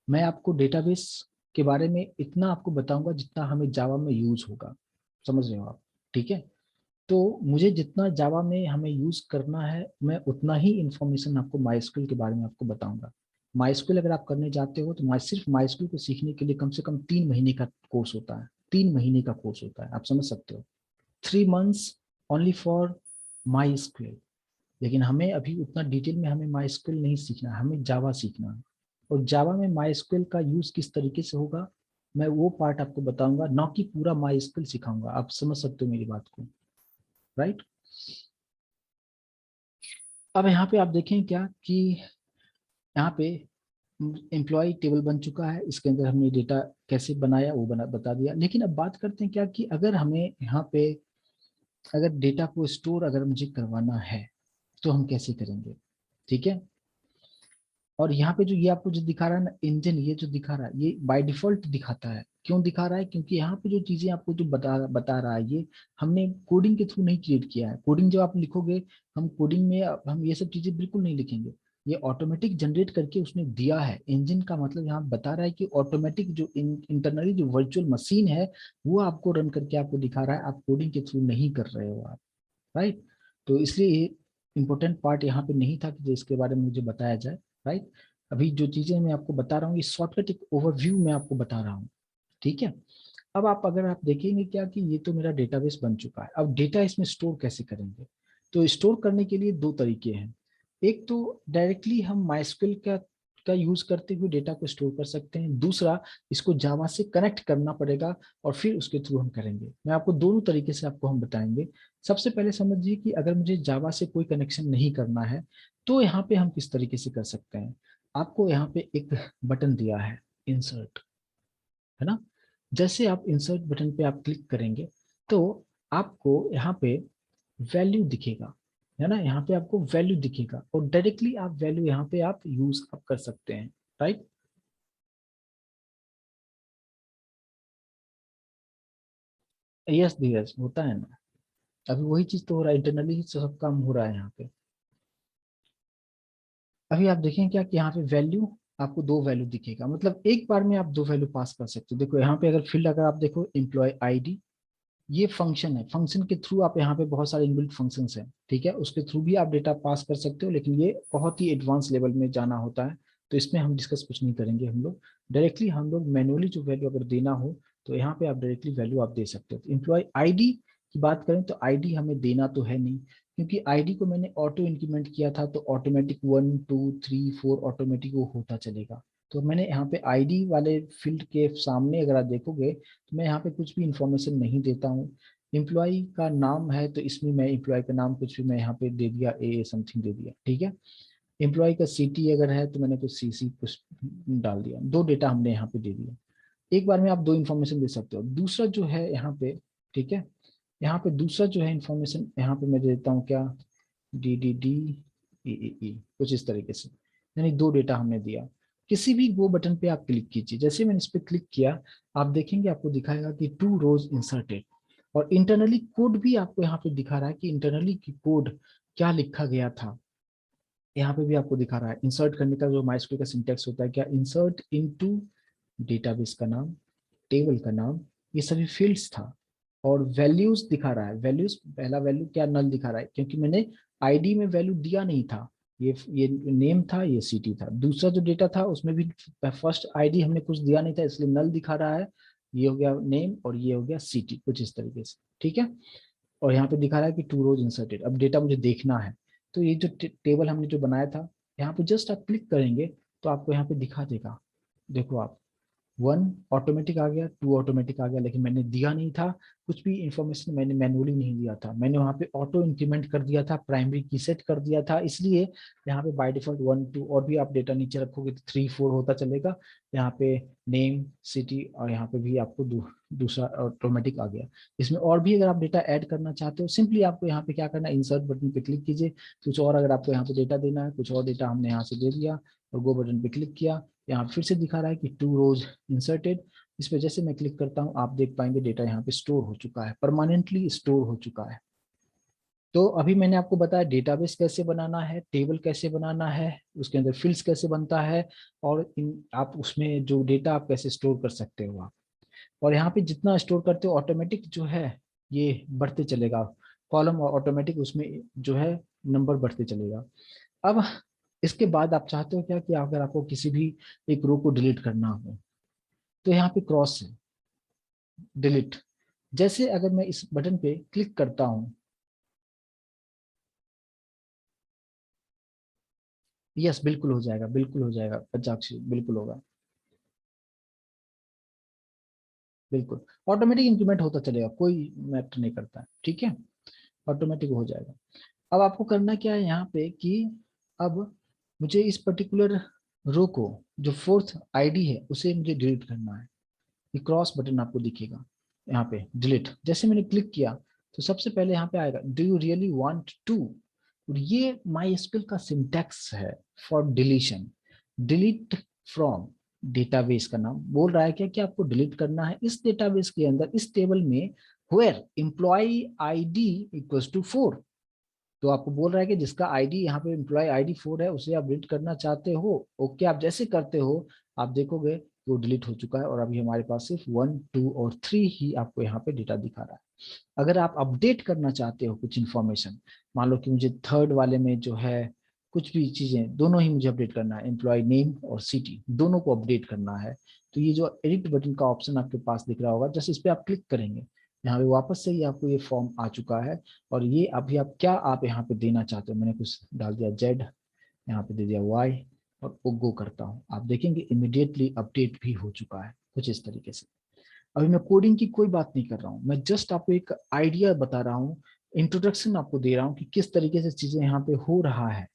मैं आपको डेटाबेस के बारे में इतना आपको बताऊंगा जितना हमें जावा में यूज होगा, समझ रहे हो आप, ठीक है। तो मुझे जितना जावा में हमें यूज करना है मैं उतना ही इंफॉर्मेशन आपको माइस्क्यूएल के बारे में आपको बताऊंगा। माइस्क्यूएल अगर आप करने जाते हो तो सिर्फ माइस्क्यूएल को सीखने के लिए कम से कम 3 महीने का कोर्स होता है, 3 महीने का कोर्स होता है, आप समझ सकते हो, 3 months ओनली फॉर माइस्क्यूएल। लेकिन हमें अभी उतना डिटेल में हमें माइस्क्यूएल नहीं सीखना है, हमें जावा सीखना है। और जावा में माइस्क्यूएल का यूज किस तरीके से होगा मैं वो पार्ट आपको बताऊंगा, ना कि पूरा माइस्क्यूएल सिखाऊंगा, आप समझ सकते हो मेरी बात को, राइट। अब यहाँ पे आप देखें क्या कि यहाँ पे एम्प्लॉय टेबल बन चुका है, इसके अंदर हमने डेटा कैसे बनाया वो बता दिया। लेकिन अब बात करते हैं क्या कि अगर हमें यहाँ पे अगर डेटा को स्टोर अगर मुझे करवाना है तो हम कैसे करेंगे, ठीक है। और यहाँ पे जो ये आपको जो दिखा रहा है ना इंजन, ये जो दिखा रहा है ये बाय डिफॉल्ट दिखाता है। क्यों दिखा रहा है, क्योंकि यहाँ पे जो चीजें आपको जो बता रहा है ये हमने कोडिंग के थ्रू नहीं क्रिएट किया है। कोडिंग जब आप लिखोगे, हम कोडिंग में हम ये सब चीजें बिल्कुल नहीं लिखेंगे, ये ऑटोमेटिक जनरेट करके उसने दिया है। इंजन का मतलब यहाँ बता रहा है कि ऑटोमेटिक जो इंटरनली जो वर्चुअल मशीन है वो आपको रन करके आपको दिखा रहा है, आप कोडिंग के थ्रू नहीं कर रहे हो आप, राइट। तो इसलिए ये इम्पोर्टेंट पार्ट यहाँ पे नहीं था कि जो इसके बारे में मुझे बताया जाए, राइट। अभी जो चीजें मैं आपको बता रहा हूँ ये शॉर्टकट एक ओवरव्यू में आपको बता रहा हूँ, ठीक है। अब आप अगर आप देखेंगे क्या कि ये तो मेरा डेटाबेस बन चुका है, अब डेटा इसमें स्टोर कैसे करेंगे। तो स्टोर करने के लिए दो तरीके हैं। एक तो डायरेक्टली हम माइस्क्यूएल का यूज करते हुए डेटा को स्टोर कर सकते हैं, दूसरा इसको जावा से कनेक्ट करना पड़ेगा और फिर उसके थ्रू हम करेंगे। मैं आपको दोनों तरीके से आपको हम बताएंगे। सबसे पहले समझिए कि अगर मुझे जावा से कोई कनेक्शन नहीं करना है तो यहाँ पे हम किस तरीके से कर सकते हैं। आपको यहाँ पे एक बटन दिया है इंसर्ट, है ना। जैसे आप इंसर्ट बटन पे आप क्लिक करेंगे तो आपको यहाँ पे वैल्यू दिखेगा, है ना। यहाँ पे आपको वैल्यू दिखेगा और डायरेक्टली आप वैल्यू यहाँ पे आप यूज आप कर सकते हैं, राइट। यस धीरज, होता है ना, अभी वही चीज तो हो रहा है, इंटरनली ही सब काम हो रहा है यहाँ पे। अभी आप देखें क्या कि यहाँ पे वैल्यू आपको दो वैल्यू दिखेगा, मतलब एक बार में आप दो वैल्यू पास कर सकते हो। देखो यहाँ पे अगर फील्ड अगर आप देखो एम्प्लॉय आईडी, ये फंक्शन है, फंक्शन के थ्रू आप यहाँ पे बहुत सारे इनबिल्ट फंक्शंस हैं, ठीक है, उसके थ्रू भी आप डेटा पास कर सकते हो, लेकिन ये बहुत ही एडवांस लेवल में जाना होता है। तो इसमें हम डिस्कस कुछ नहीं करेंगे, हम लोग डायरेक्टली हम लोग मैनुअली जो वैल्यू अगर देना हो तो यहाँ पे आप डायरेक्टली वैल्यू आप दे सकते हो। तो एम्प्लॉय आईडी की बात करें तो आईडी हमें देना तो है नहीं, क्योंकि आईडी को मैंने ऑटो इंक्रीमेंट किया था तो ऑटोमेटिक 1 2 3 4 ऑटोमेटिक वो होता चलेगा। तो मैंने यहाँ पे आईडी वाले फील्ड के सामने अगर आप देखोगे तो मैं यहाँ पे कुछ भी इंफॉर्मेशन नहीं देता हूँ। एम्प्लॉय का नाम है तो इसमें मैं एम्प्लॉय का नाम कुछ भी मैं यहाँ पे दे दिया, ए समथिंग दे दिया, ठीक है। एम्प्लॉय का सीटी अगर है तो मैंने कुछ सीसी कुछ डाल दिया, दो डेटा हमने यहाँ पे दे दिया। एक बार में आप दो इन्फॉर्मेशन दे सकते हो। दूसरा जो है यहाँ पे, ठीक है, यहाँ पे दूसरा जो है इन्फॉर्मेशन यहाँ पे मैं दे देता हूँ क्या, डी डी डी ई कुछ इस तरीके से, यानी दो डेटा हमने दिया। किसी भी वो बटन पे आप क्लिक कीजिए, जैसे मैंने इस पे क्लिक किया आप देखेंगे आपको दिखाएगा कि 2 rows इंसर्टेड, और इंटरनली कोड भी आपको यहाँ पे दिखा रहा है कि इंटरनली की कोड क्या लिखा गया था। यहाँ पे भी आपको दिखा रहा है इंसर्ट करने का जो माइस्क्यूएल का सिंटेक्स होता है, क्या इंसर्ट इनटू डेटाबेस का नाम, टेबल का नाम, ये सभी फील्ड्स था। और वैल्यूज दिखा रहा है, वैल्यूज पहला वैल्यू क्या नल दिखा रहा है क्योंकि मैंने आईडी में वैल्यू दिया नहीं था, ये नेम था, ये सिटी था। दूसरा जो डेटा था उसमें भी फर्स्ट आईडी हमने कुछ दिया नहीं था इसलिए नल दिखा रहा है, ये हो गया नेम और ये हो गया सिटी, कुछ इस तरीके से, ठीक है। और यहाँ पे दिखा रहा है कि 2 rows इंसर्टेड। अब डेटा मुझे देखना है तो ये जो टेबल हमने जो बनाया था यहाँ पे जस्ट आप क्लिक करेंगे तो आपको यहाँ पे दिखा देगा। देखो आप 1 ऑटोमेटिक आ गया, 2 ऑटोमेटिक आ गया, लेकिन मैंने दिया नहीं था कुछ भी इंफॉर्मेशन, मैंने मैनुअली नहीं दिया था, मैंने वहाँ पे ऑटो इंक्रीमेंट कर दिया था, प्राइमरी की सेट कर दिया था, इसलिए यहाँ पे बाय डिफॉल्ट 1 2 और भी आप डेटा नीचे रखोगे तो 3 4 होता चलेगा। यहाँ पे नेम सिटी और यहाँ पे भी आपको दूसरा ऑटोमेटिक आ गया। इसमें और भी अगर आप डेटा ऐड करना चाहते हो सिंपली आपको यहाँ पे क्या करना है, इंसर्ट बटन पे क्लिक कीजिए। कुछ और अगर आपको यहाँ पे डेटा देना है, कुछ और डेटा हमने यहाँ से दे दिया और गो बटन पे क्लिक किया, यहाँ फिर से दिखा रहा है कि 2 rows इंसर्टेड। इस पे जैसे मैं क्लिक करता हूँ आप देख पाएंगे डेटा यहाँ पे स्टोर हो चुका है, परमानेंटली स्टोर हो चुका है। तो अभी मैंने आपको बताया डेटाबेस कैसे बनाना है, टेबल कैसे बनाना है, उसके अंदर फील्ड्स कैसे बनता है, और इन आप उसमें जो डेटा आप कैसे स्टोर कर सकते हो आप। और यहाँ पे जितना स्टोर करते हो ऑटोमेटिक जो है ये बढ़ते चलेगा, कॉलम ऑटोमेटिक उसमें जो है नंबर बढ़ते चलेगा। अब इसके बाद आप चाहते हो क्या कि अगर आपको किसी भी एक रो को डिलीट करना हो, तो यहाँ पे क्रॉस है डिलीट। जैसे अगर मैं इस बटन पे क्लिक करता हूँ, यस बिल्कुल हो जाएगा, बिल्कुल हो जाएगा पंचाक्षरी, बिल्कुल होगा, बिल्कुल ऑटोमेटिक इंक्रीमेंट होता चलेगा, कोई मैटर नहीं करता है, ठीक है, ऑटोमेटिक हो जाएगा। अब आपको करना क्या है यहाँ पे कि अब मुझे इस पर्टिकुलर रो को, जो फोर्थ आईडी है उसे मुझे डिलीट करना है। ये क्रॉस बटन आपको दिखेगा यहाँ पे डिलीट, जैसे मैंने क्लिक किया तो सबसे पहले यहाँ पे आएगा do you really want to. ये माई एसक्यूएल का सिंटैक्स है for deletion, delete from database का नाम बोल रहा है क्या कि आपको डिलीट करना है इस डेटाबेस के अंदर, इस टेबल में where employee ID equals to 4। तो आपको बोल रहा है कि जिसका आईडी यहाँ पे एम्प्लॉय आईडी 4 है उसे आप डिलीट करना चाहते हो। ओके, आप जैसे करते हो आप देखोगे कि वो डिलीट हो चुका है, और अभी हमारे पास सिर्फ 1 2 और 3 ही आपको यहाँ पे डेटा दिखा रहा है। अगर आप अपडेट करना चाहते हो कुछ इन्फॉर्मेशन, मान लो कि मुझे थर्ड वाले में जो है कुछ भी चीजें दोनों ही मुझे अपडेट करना है, एम्प्लॉय नेम और सिटी दोनों को अपडेट करना है, तो ये जो एडिट बटन का ऑप्शन आपके पास दिख रहा होगा, जैसे इस पे आप क्लिक करेंगे यहाँ पे वापस से ही आपको ये फॉर्म आ चुका है। और ये अभी आप क्या आप यहाँ पे देना चाहते हो, मैंने कुछ डाल दिया जेड, यहाँ पे दे दिया वाई, और वो गो करता हूँ, आप देखेंगे इमिडिएटली अपडेट भी हो चुका है कुछ इस तरीके से। अभी मैं कोडिंग की कोई बात नहीं कर रहा हूँ, मैं जस्ट आपको एक आइडिया बता रहा हूँ, इंट्रोडक्शन आपको दे रहा हूँ कि किस तरीके से चीजें यहाँ पे हो रहा है।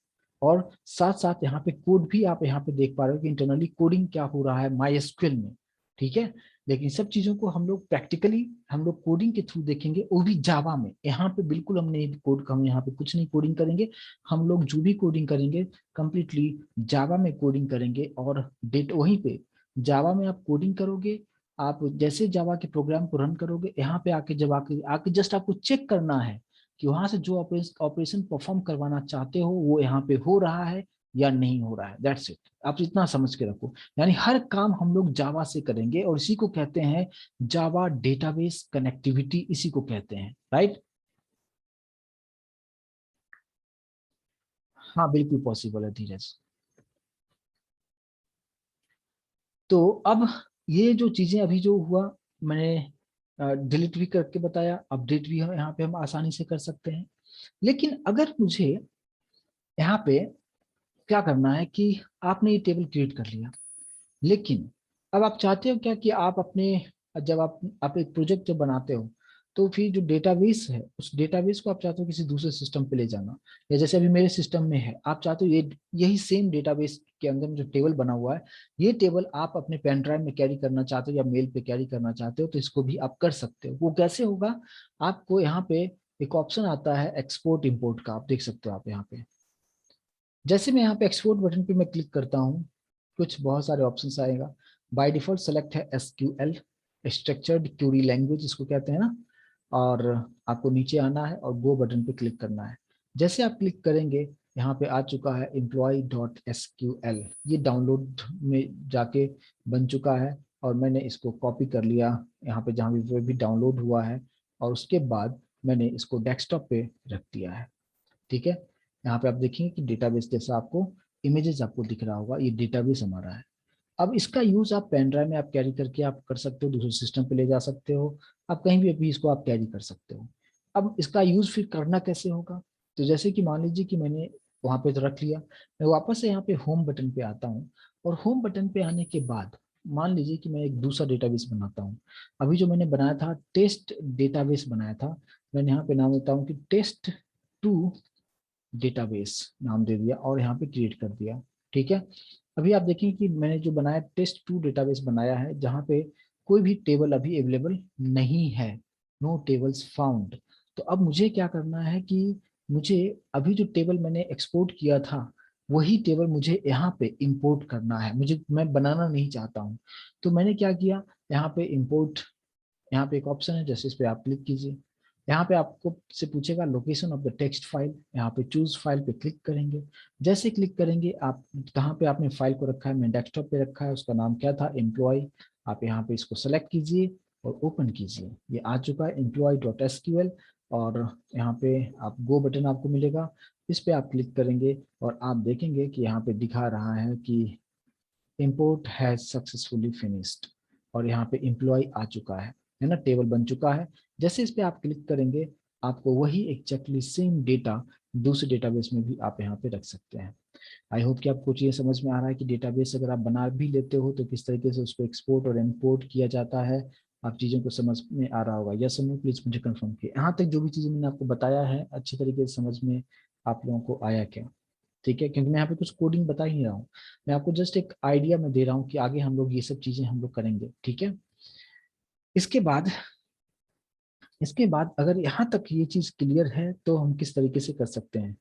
और साथ साथ यहाँ पे कोड भी आप यहाँ पे देख पा रहे हो कि इंटरनली कोडिंग क्या हो रहा है माई एसक्यूएल में, ठीक है। लेकिन सब चीजों को हम लोग प्रैक्टिकली हम लोग कोडिंग के थ्रू देखेंगे, वो भी जावा में। यहाँ पे बिल्कुल हम नहीं कोड, हम यहाँ पे कुछ नहीं कोडिंग करेंगे, हम लोग जो भी कोडिंग करेंगे कंप्लीटली जावा में कोडिंग करेंगे। और डेट वहीं पे जावा में आप कोडिंग करोगे, आप जैसे जावा के प्रोग्राम को रन करोगे, यहाँ पे आके जब आके आके जस्ट आपको चेक करना है कि वहां से जो ऑपरेशन परफॉर्म करवाना चाहते हो वो यहाँ पे हो रहा है या नहीं हो रहा है, दैट्स इट। आप इतना समझ के रखो, यानी हर काम हम लोग जावा से करेंगे, और इसी को कहते हैं जावा डेटाबेस कनेक्टिविटी, इसी को कहते हैं, राइट। हाँ बिल्कुल पॉसिबल है धीरज। तो अब ये जो चीजें अभी जो हुआ, मैंने डिलीट भी करके बताया, अपडेट भी यहाँ पे हम आसानी से कर सकते हैं। लेकिन अगर मुझे यहाँ पे क्या करना है कि आपने ये टेबल क्रिएट कर लिया, लेकिन अब आप चाहते हो क्या कि आप अपने, जब आप एक प्रोजेक्ट जब बनाते हो तो फिर जो डेटाबेस है उस डेटाबेस को आप चाहते हो किसी दूसरे सिस्टम पे ले जाना, या जैसे अभी मेरे सिस्टम में है आप चाहते हो ये यही सेम डेटाबेस के अंदर में जो टेबल बना हुआ है, ये टेबल आप अपने पेन ड्राइव में कैरी करना चाहते हो या मेल पे कैरी करना चाहते हो, तो इसको भी आप कर सकते हो। वो कैसे होगा, आपको यहाँ पे एक ऑप्शन आता है एक्सपोर्ट इंपोर्ट का, आप देख सकते हो आप यहाँ पे। जैसे मैं यहाँ पे एक्सपोर्ट बटन पे मैं क्लिक करता हूँ, कुछ बहुत सारे ऑप्शंस आएगा। बाय डिफॉल्ट सेलेक्ट है एसक्यूएल, स्ट्रक्चर्ड क्यूरी लैंग्वेज इसको कहते हैं ना। और आपको नीचे आना है और गो बटन पे क्लिक करना है। जैसे आप क्लिक करेंगे यहाँ पे आ चुका है employee.sql, ये डाउनलोड में जाके बन चुका है, और मैंने इसको कॉपी कर लिया यहाँ पे जहाँ भी डाउनलोड हुआ है, और उसके बाद मैंने इसको डेस्कटॉप पे रख दिया है, ठीक है। यहाँ पे आप देखेंगे कि डेटाबेस जैसा आपको इमेजेस आपको दिख रहा होगा, ये डेटाबेस हमारा है। अब इसका यूज आप पेन ड्राइव में आप कैरी करके आप कर सकते हो, दूसरे सिस्टम पे ले जा सकते हो, आप कहीं भी अभी इसको आप कैरी कर सकते हो। अब इसका यूज फिर करना कैसे होगा, तो जैसे कि मान लीजिए कि मैंने वहां पे तो रख लिया, मैं वापस से यहाँ पे होम बटन पे आता हूँ, और होम बटन पे आने के बाद मान लीजिए कि मैं एक दूसरा डेटाबेस बनाता हूँ। अभी जो मैंने बनाया था टेस्ट डेटाबेस बनाया था, मैंने यहाँ पे नाम देता हूँ कि टेस्ट टू डेटाबेस नाम दे दिया, और यहाँ पे क्रिएट कर दिया, ठीक है। अभी आप देखें कि मैंने जो बनाया टेस्ट टू डेटाबेस बनाया है, जहाँ पे कोई भी टेबल अभी अवेलेबल नहीं है, नो टेबल्स फाउंड। तो अब मुझे क्या करना है कि मुझे अभी जो टेबल मैंने एक्सपोर्ट किया था वही टेबल मुझे यहाँ पे इंपोर्ट करना है, मुझे मैं बनाना नहीं चाहता हूँ। तो मैंने क्या किया, यहाँ पे इंपोर्ट, यहाँ पे एक ऑप्शन है जैसे इस पे आप क्लिक कीजिए, यहाँ पे आपको से पूछेगा location of the text file, यहाँ पे चूज फाइल पे क्लिक करेंगे। जैसे क्लिक करेंगे आप कहाँ पे आपने फाइल को रखा है, मैं डेस्कटॉप पे रखा है, उसका नाम क्या था, एम्प्लॉय। आप यहाँ पे इसको सेलेक्ट कीजिए और ओपन कीजिए, ये आ चुका है employee.sql। और यहाँ पे आप गो बटन आपको मिलेगा, इस पे आप क्लिक करेंगे और आप देखेंगे कि यहाँ पे दिखा रहा है कि import हैज सक्सेसफुली फिनिश्ड, और यहाँ पे एम्प्लॉय आ चुका है ना, टेबल बन चुका है। जैसे इस पे आप क्लिक करेंगे आपको वही एग्जैक्टली सेम डेटा दूसरे डेटाबेस में भी आप यहाँ पे रख सकते हैं। आई होप कि आपको ये समझ में आ रहा है कि डेटाबेस अगर आप बना भी लेते हो तो किस तरीके से उसको एक्सपोर्ट और इम्पोर्ट किया जाता है। आप चीज़ों को समझ में आ रहा होगा, यस नो प्लीज मुझे कंफर्म किए। यहाँ तक जो भी चीज़ें मैंने आपको बताया है अच्छी तरीके से समझ में आप लोगों को आया क्या? ठीक है, क्योंकि मैं यहाँ पे कुछ कोडिंग बता ही नहीं रहा हूँ, मैं आपको जस्ट एक आइडिया में दे रहा हूँ कि आगे हम लोग ये सब चीजें हम लोग करेंगे। ठीक है, इसके बाद इसके बाद अगर यहाँ तक ये चीज क्लियर है तो हम किस तरीके से कर सकते हैं।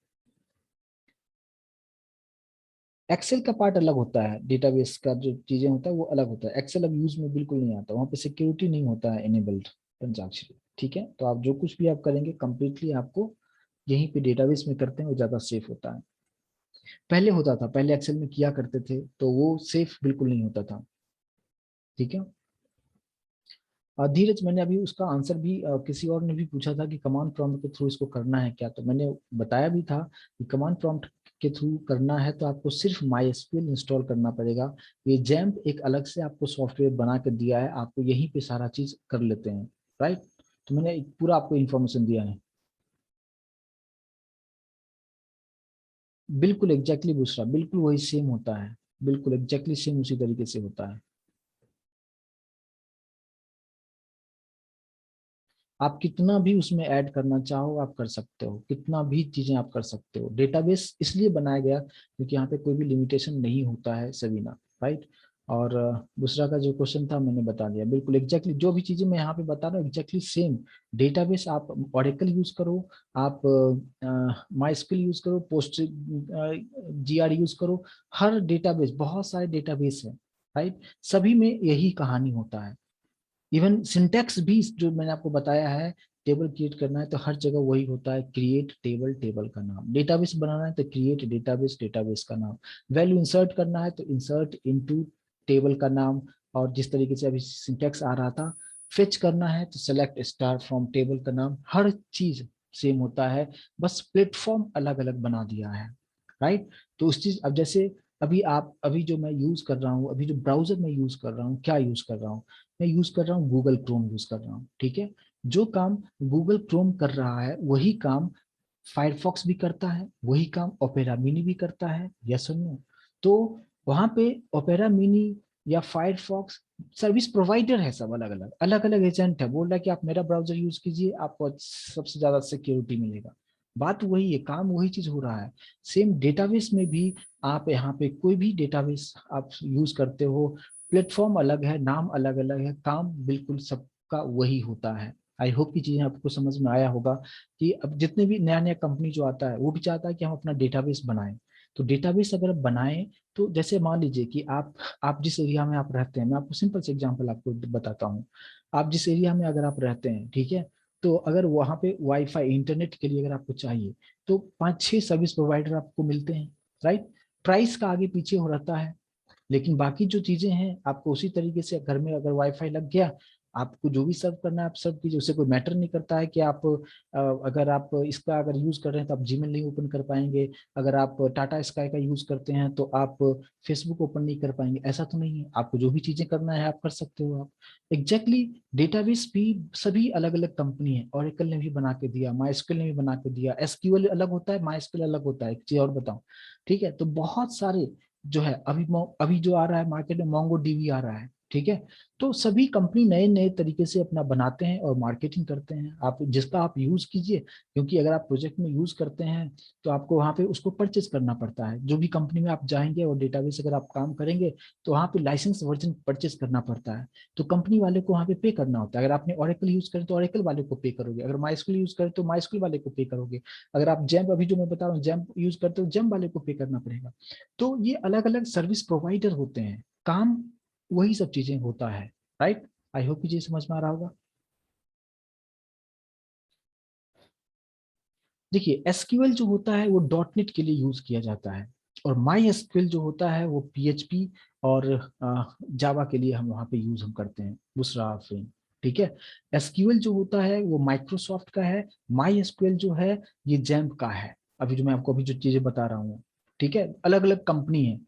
एक्सेल का पार्ट अलग होता है, डेटाबेस का जो चीजें होता है वो अलग होता है। एक्सेल अब यूज में बिल्कुल नहीं आता, वहाँ पे सिक्योरिटी नहीं होता है इनेबल्ड ट्रांजैक्शन। ठीक है, तो आप जो कुछ भी आप करेंगे कंप्लीटली आपको यहीं पे डेटाबेस में करते हैं, वो ज्यादा सेफ होता है। पहले होता था, पहले एक्सेल में किया करते थे तो वो सेफ बिल्कुल नहीं होता था। ठीक है, धीरज मैंने अभी उसका आंसर भी किसी और ने भी पूछा था कि कमांड प्रॉम्प्ट के थ्रू इसको करना है क्या, तो मैंने बताया भी था कि कमांड प्रॉम्प्ट के थ्रू करना है तो आपको सिर्फ माई एसक्यूएल इंस्टॉल करना पड़ेगा। ये जैम्प एक अलग से आपको सॉफ्टवेयर बना के दिया है, आपको यहीं पे सारा चीज कर लेते हैं। राइट, तो मैंने पूरा आपको इन्फॉर्मेशन दिया है। बिल्कुल एग्जैक्टली दूसरा बिल्कुल वही सेम होता है, बिल्कुल एग्जैक्टली सेम उसी तरीके से होता है। आप कितना भी उसमें ऐड करना चाहो आप कर सकते हो, कितना भी चीजें आप कर सकते हो। डेटाबेस इसलिए बनाया गया क्योंकि यहाँ पे कोई भी लिमिटेशन नहीं होता है सबीना। राइट, और दूसरा का जो क्वेश्चन था मैंने बता दिया, बिल्कुल एग्जैक्टली जो भी चीजें मैं यहाँ पे बता रहा हूँ एग्जैक्टली सेम। डेटाबेस आप ऑरेकल यूज करो, आप माइस्क्यूएल यूज करो, पोस्ट जीआर यूज करो, हर डेटाबेस, बहुत सारे डेटाबेस है। राइट, सभी में यही कहानी होता है। इवन सिंटेक्स भी जो मैंने आपको बताया है, टेबल क्रिएट करना है तो हर जगह वही होता है, क्रिएट टेबल, टेबल का नाम, डेटाबेस बनाना है तो क्रिएट डेटाबेस, डेटाबेस का नाम, वैल्यू इंसर्ट करना है तो इंसर्ट इनटू टेबल का नाम। और जिस तरीके से अभी सिंटेक्स आ रहा था, फेच करना है तो सेलेक्ट स्टार फ्रॉम टेबल का नाम, हर चीज सेम होता है, बस प्लेटफॉर्म अलग अलग बना दिया है। राइट, तो उस चीज अब जैसे अभी जो मैं यूज कर रहा हूँ, अभी जो ब्राउजर मैं यूज कर रहा हूँ, क्या यूज कर रहा हूँ, मैं यूज कर रहा हूँ गूगल क्रोम यूज कर रहा हूँ। ठीक है, जो काम गूगल क्रोम कर रहा है वही काम फायरफॉक्स भी करता है, वही काम ओपेरा मिनी भी करता है, यस और नो। तो वहां पे ओपेरा मिनी या फायरफॉक्स सर्विस प्रोवाइडर है, सब अलग अलग अलग अलग एजेंट है, बोल रहा है कि आप मेरा ब्राउजर यूज कीजिए आपको सबसे ज्यादा सिक्योरिटी मिलेगा। बात वही है, काम वही चीज हो रहा है। सेम डेटाबेस में भी आप यहाँ पे कोई भी डेटाबेस आप यूज करते हो, प्लेटफॉर्म अलग है, नाम अलग अलग है, काम बिल्कुल सबका वही होता है। आई होप की चीजें आपको समझ में आया होगा कि अब जितने भी नया नया कंपनी जो आता है वो भी चाहता है कि हम अपना डेटाबेस बनाएं। तो डेटाबेस अगर आप बनाएं तो जैसे मान लीजिए कि आप जिस एरिया में आप रहते हैं, मैं आपको सिंपल से एग्जांपल आपको बताता हूँ। आप जिस एरिया में अगर आप रहते हैं, ठीक है, तो अगर वहाँ पे वाईफाई इंटरनेट के लिए अगर आपको चाहिए तो 5-6 सर्विस प्रोवाइडर आपको मिलते हैं। राइट, प्राइस का आगे पीछे हो रहता है, लेकिन बाकी जो चीजें हैं आपको उसी तरीके से, घर में अगर वाईफाई लग गया, आपको जो भी सर्व करना है आप सर्व कीजिए, उससे कोई मैटर नहीं करता है कि आप अगर आप इसका अगर यूज कर रहे हैं तो आप जीमेल नहीं ओपन कर पाएंगे, अगर आप टाटा स्काई का यूज करते हैं तो आप फेसबुक ओपन नहीं कर पाएंगे, ऐसा तो नहीं है। आपको जो भी चीजें करना है आप कर सकते हो। आप एग्जैक्टली डेटाबेस भी सभी अलग अलग कंपनी है, ओरेकल ने भी बना के दिया, माइस्क्यूएल ने भी बना के दिया, एसक्यूएल अलग होता है, माइस्क्यूएल अलग होता है, एक चीज और बताऊं। ठीक है, तो बहुत सारे जो है अभी जो आ रहा है मार्केट में, मोंगो डीबी आ रहा है। ठीक है, तो सभी कंपनी नए नए तरीके से अपना बनाते हैं और मार्केटिंग करते हैं, आप जिसका आप यूज कीजिए, क्योंकि अगर आप प्रोजेक्ट में यूज करते हैं तो आपको वहां पे उसको परचेज करना पड़ता है। जो भी कंपनी में आप जाएंगे और डेटाबेस अगर आप काम करेंगे तो वहां पे लाइसेंस वर्जन परचेज करना पड़ता है, तो कंपनी वाले को वहां पे पे करना होता है। अगर आपने ओरेकल यूज करें तो ओरेकल वाले को पे करोगे, अगर माइस्क्यूएल यूज करें तो माइस्क्यूएल वाले को पे करोगे, अगर आप जैम्प, अभी जो मैं बता रहा हूँ जैम्प यूज करते हो, जैम्प वाले को पे करना पड़ेगा। तो ये अलग अलग सर्विस प्रोवाइडर होते हैं, काम वही सब चीजें होता है। राइट, आई होप कि ये समझ में आ रहा होगा। देखिए एसक्यूएल जो होता है वो डॉट नेट के लिए यूज किया जाता है, और माई एसक्यूएल जो होता है वो पीएचपी और जावा के लिए हम वहाँ पे यूज हम करते हैं, दूसरा फ्रेम। ठीक है, एसक्यूएल जो होता है वो माइक्रोसॉफ्ट का है, माई एसक्यूएल जो है ये जैम्प का है, अभी जो मैं आपको अभी जो चीजें बता रहा हूँ। ठीक है, अलग अलग कंपनी है,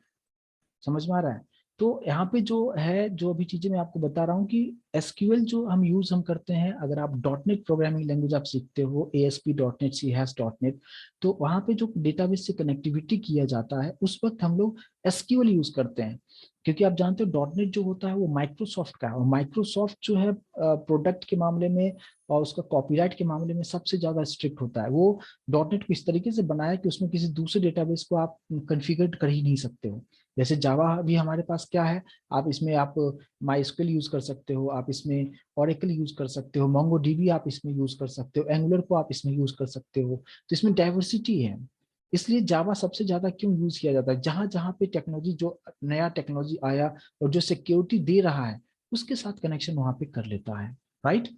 समझ में आ रहा है। तो यहाँ पे जो है, जो अभी चीजें मैं आपको बता रहा हूँ कि एसक्यूएल जो हम यूज हम करते हैं, अगर आप डॉट नेट प्रोग्रामिंग लैंग्वेज आप सीखते हो, ASP dot net, C hash dot net, तो वहाँ पे जो डेटाबेस से कनेक्टिविटी किया जाता है उस वक्त हम लोग एसक्यूएल यूज करते हैं। क्योंकि आप जानते हो डॉट नेट जो होता है वो माइक्रोसॉफ्ट का है, और माइक्रोसॉफ्ट जो है प्रोडक्ट के मामले में और उसका कॉपीराइट के मामले में सबसे ज्यादा स्ट्रिक्ट होता है। वो डॉट नेट को इस तरीके से बनाया कि उसमें किसी दूसरे डेटाबेस को आप कॉन्फ़िगर कर ही नहीं सकते हो। जैसे जावा भी हमारे पास क्या है, आप इसमें आप माइस्क्वेल यूज कर सकते हो, आप इसमें ओरेकल यूज कर सकते हो, मोंगो डीबी आप इसमें यूज कर सकते हो, एंगुलर को आप इसमें यूज कर सकते हो। तो इसमें डाइवर्सिटी है, इसलिए जावा सबसे ज्यादा क्यों यूज किया जाता है, जहां जहां पे टेक्नोलॉजी जो नया टेक्नोलॉजी आया और जो सिक्योरिटी दे रहा है उसके साथ कनेक्शन वहां पे कर लेता है। राइट।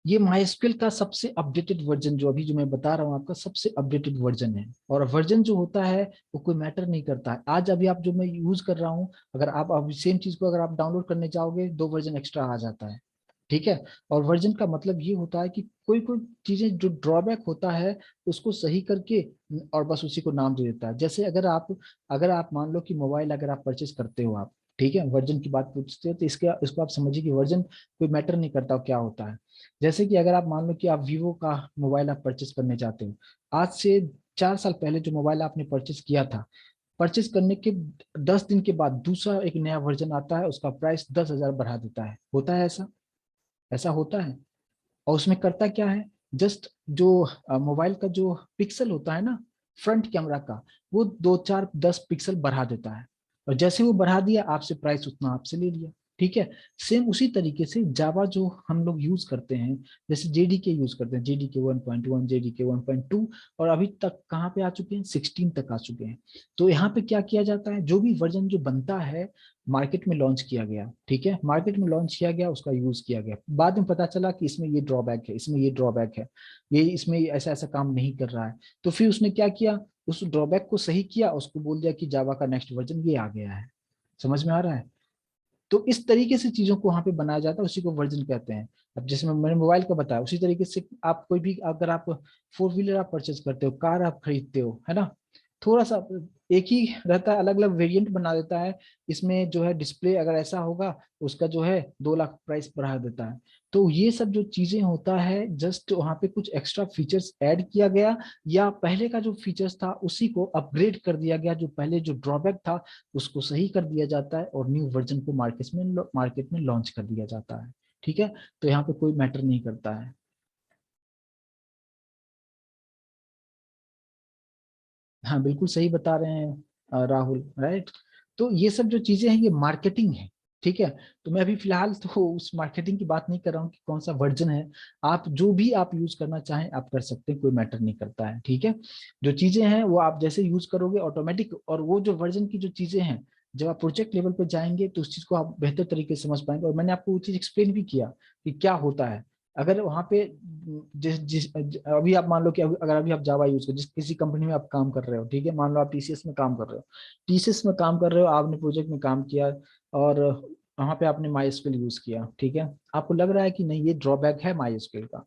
ये माइस्क्वेल का सबसे अपडेटेड वर्जन, जो अभी जो मैं बता रहा हूँ आपका सबसे अपडेटेड वर्जन है। और वर्जन जो होता है वो कोई मैटर नहीं करता है, आज अभी आप जो मैं यूज कर रहा हूँ, अगर आप अभी सेम चीज को अगर आप डाउनलोड करने जाओगे 2 वर्जन एक्स्ट्रा आ जाता है। ठीक है, और वर्जन का मतलब ये होता है कि कोई कोई चीजें जो ड्रॉबैक होता है उसको सही करके और बस उसी को नाम दे देता है। जैसे अगर आप मान लो कि मोबाइल अगर आप परचेज करते हो आप, ठीक है, वर्जन की बात पूछते हो तो इसके इसको आप समझिए कि वर्जन कोई मैटर नहीं करता क्या होता है। जैसे कि अगर आप मान लो कि आप वीवो का मोबाइल आप परचेस करने चाहते हो, आज से 4 साल पहले जो मोबाइल आपने परचेस किया था, परचेस करने के 10 दिन के बाद दूसरा एक नया वर्जन आता है, उसका प्राइस 10,000 बढ़ा देता है। होता है ऐसा, ऐसा होता है। और उसमें करता क्या है, जस्ट जो मोबाइल का जो पिक्सल होता है ना, फ्रंट कैमरा का, वो 2 4 10 पिक्सल बढ़ा देता है, और जैसे वो बढ़ा दिया आपसे प्राइस उतना आपसे ले लिया। ठीक है, सेम उसी तरीके से जावा जो हम लोग यूज करते हैं, जैसे जेडीके यूज करते हैं, जेडीके 1.1, जेडीके 1.2, और अभी तक कहाँ पे आ चुके हैं, 16 तक आ चुके हैं। तो यहाँ पे क्या किया जाता है, जो भी वर्जन जो बनता है मार्केट में लॉन्च किया गया, ठीक है, मार्केट में लॉन्च किया गया, उसका यूज किया गया, बाद में पता चला कि इसमें ये ड्रॉबैक है, इसमें ये ड्रॉबैक है, ये इसमें ऐसा ऐसा काम नहीं कर रहा है। तो फिर उसने क्या किया, उस ड्रॉबैक को सही किया, उसको बोल दिया कि जावा का नेक्स्ट वर्जन ये आ गया है। समझ में आ रहा है। तो इस तरीके से चीजों को वहां पे बनाया जाता है, उसी को वर्जन कहते हैं। अब जैसे मैंने मोबाइल का बताया, उसी तरीके से आप कोई भी अगर आप 4 व्हीलर आप परचेज करते हो, कार आप खरीदते हो, है ना, थोड़ा सा एक ही रहता है, अलग अलग वेरिएंट बना देता है। इसमें जो है डिस्प्ले अगर ऐसा होगा, उसका जो है 2 लाख प्राइस बढ़ा देता है। तो ये सब जो चीजें होता है, जस्ट वहां पे कुछ एक्स्ट्रा फीचर्स ऐड किया गया, या पहले का जो फीचर्स था उसी को अपग्रेड कर दिया गया, जो पहले जो ड्रॉबैक था उसको सही कर दिया जाता है, और न्यू वर्जन को मार्केट में लॉन्च कर दिया जाता है। ठीक है, तो यहाँ पे कोई मैटर नहीं करता है। हाँ बिल्कुल सही बता रहे हैं राहुल, राइट। तो ये सब जो चीजें हैं ये मार्केटिंग है। ठीक है, तो मैं अभी फिलहाल तो उस मार्केटिंग की बात नहीं कर रहा हूँ कि कौन सा वर्जन है। आप जो भी आप यूज करना चाहें आप कर सकते हैं, कोई मैटर नहीं करता है। ठीक है, जो चीजें हैं वो आप जैसे यूज करोगे ऑटोमेटिक, और वो जो वर्जन की जो चीजें हैं, जब आप प्रोजेक्ट लेवल पे जाएंगे तो उस चीज को आप बेहतर तरीके से समझ पाएंगे, और मैंने आपको वो चीज एक्सप्लेन भी किया कि क्या होता है। अगर वहां पे जिस जिस अभी आप मान लो कि अगर अभी आप जावा यूज कर, जिस किसी कंपनी में आप काम कर रहे हो, ठीक है, मान लो आप टीसीएस में काम कर रहे हो, टीसीएस में काम कर रहे हो, आपने प्रोजेक्ट में काम किया, और वहां पे आपने माई एसक्यूएल यूज किया, ठीक है, आपको लग रहा है कि नहीं ये ड्रॉबैक है माई एसक्यूएल का,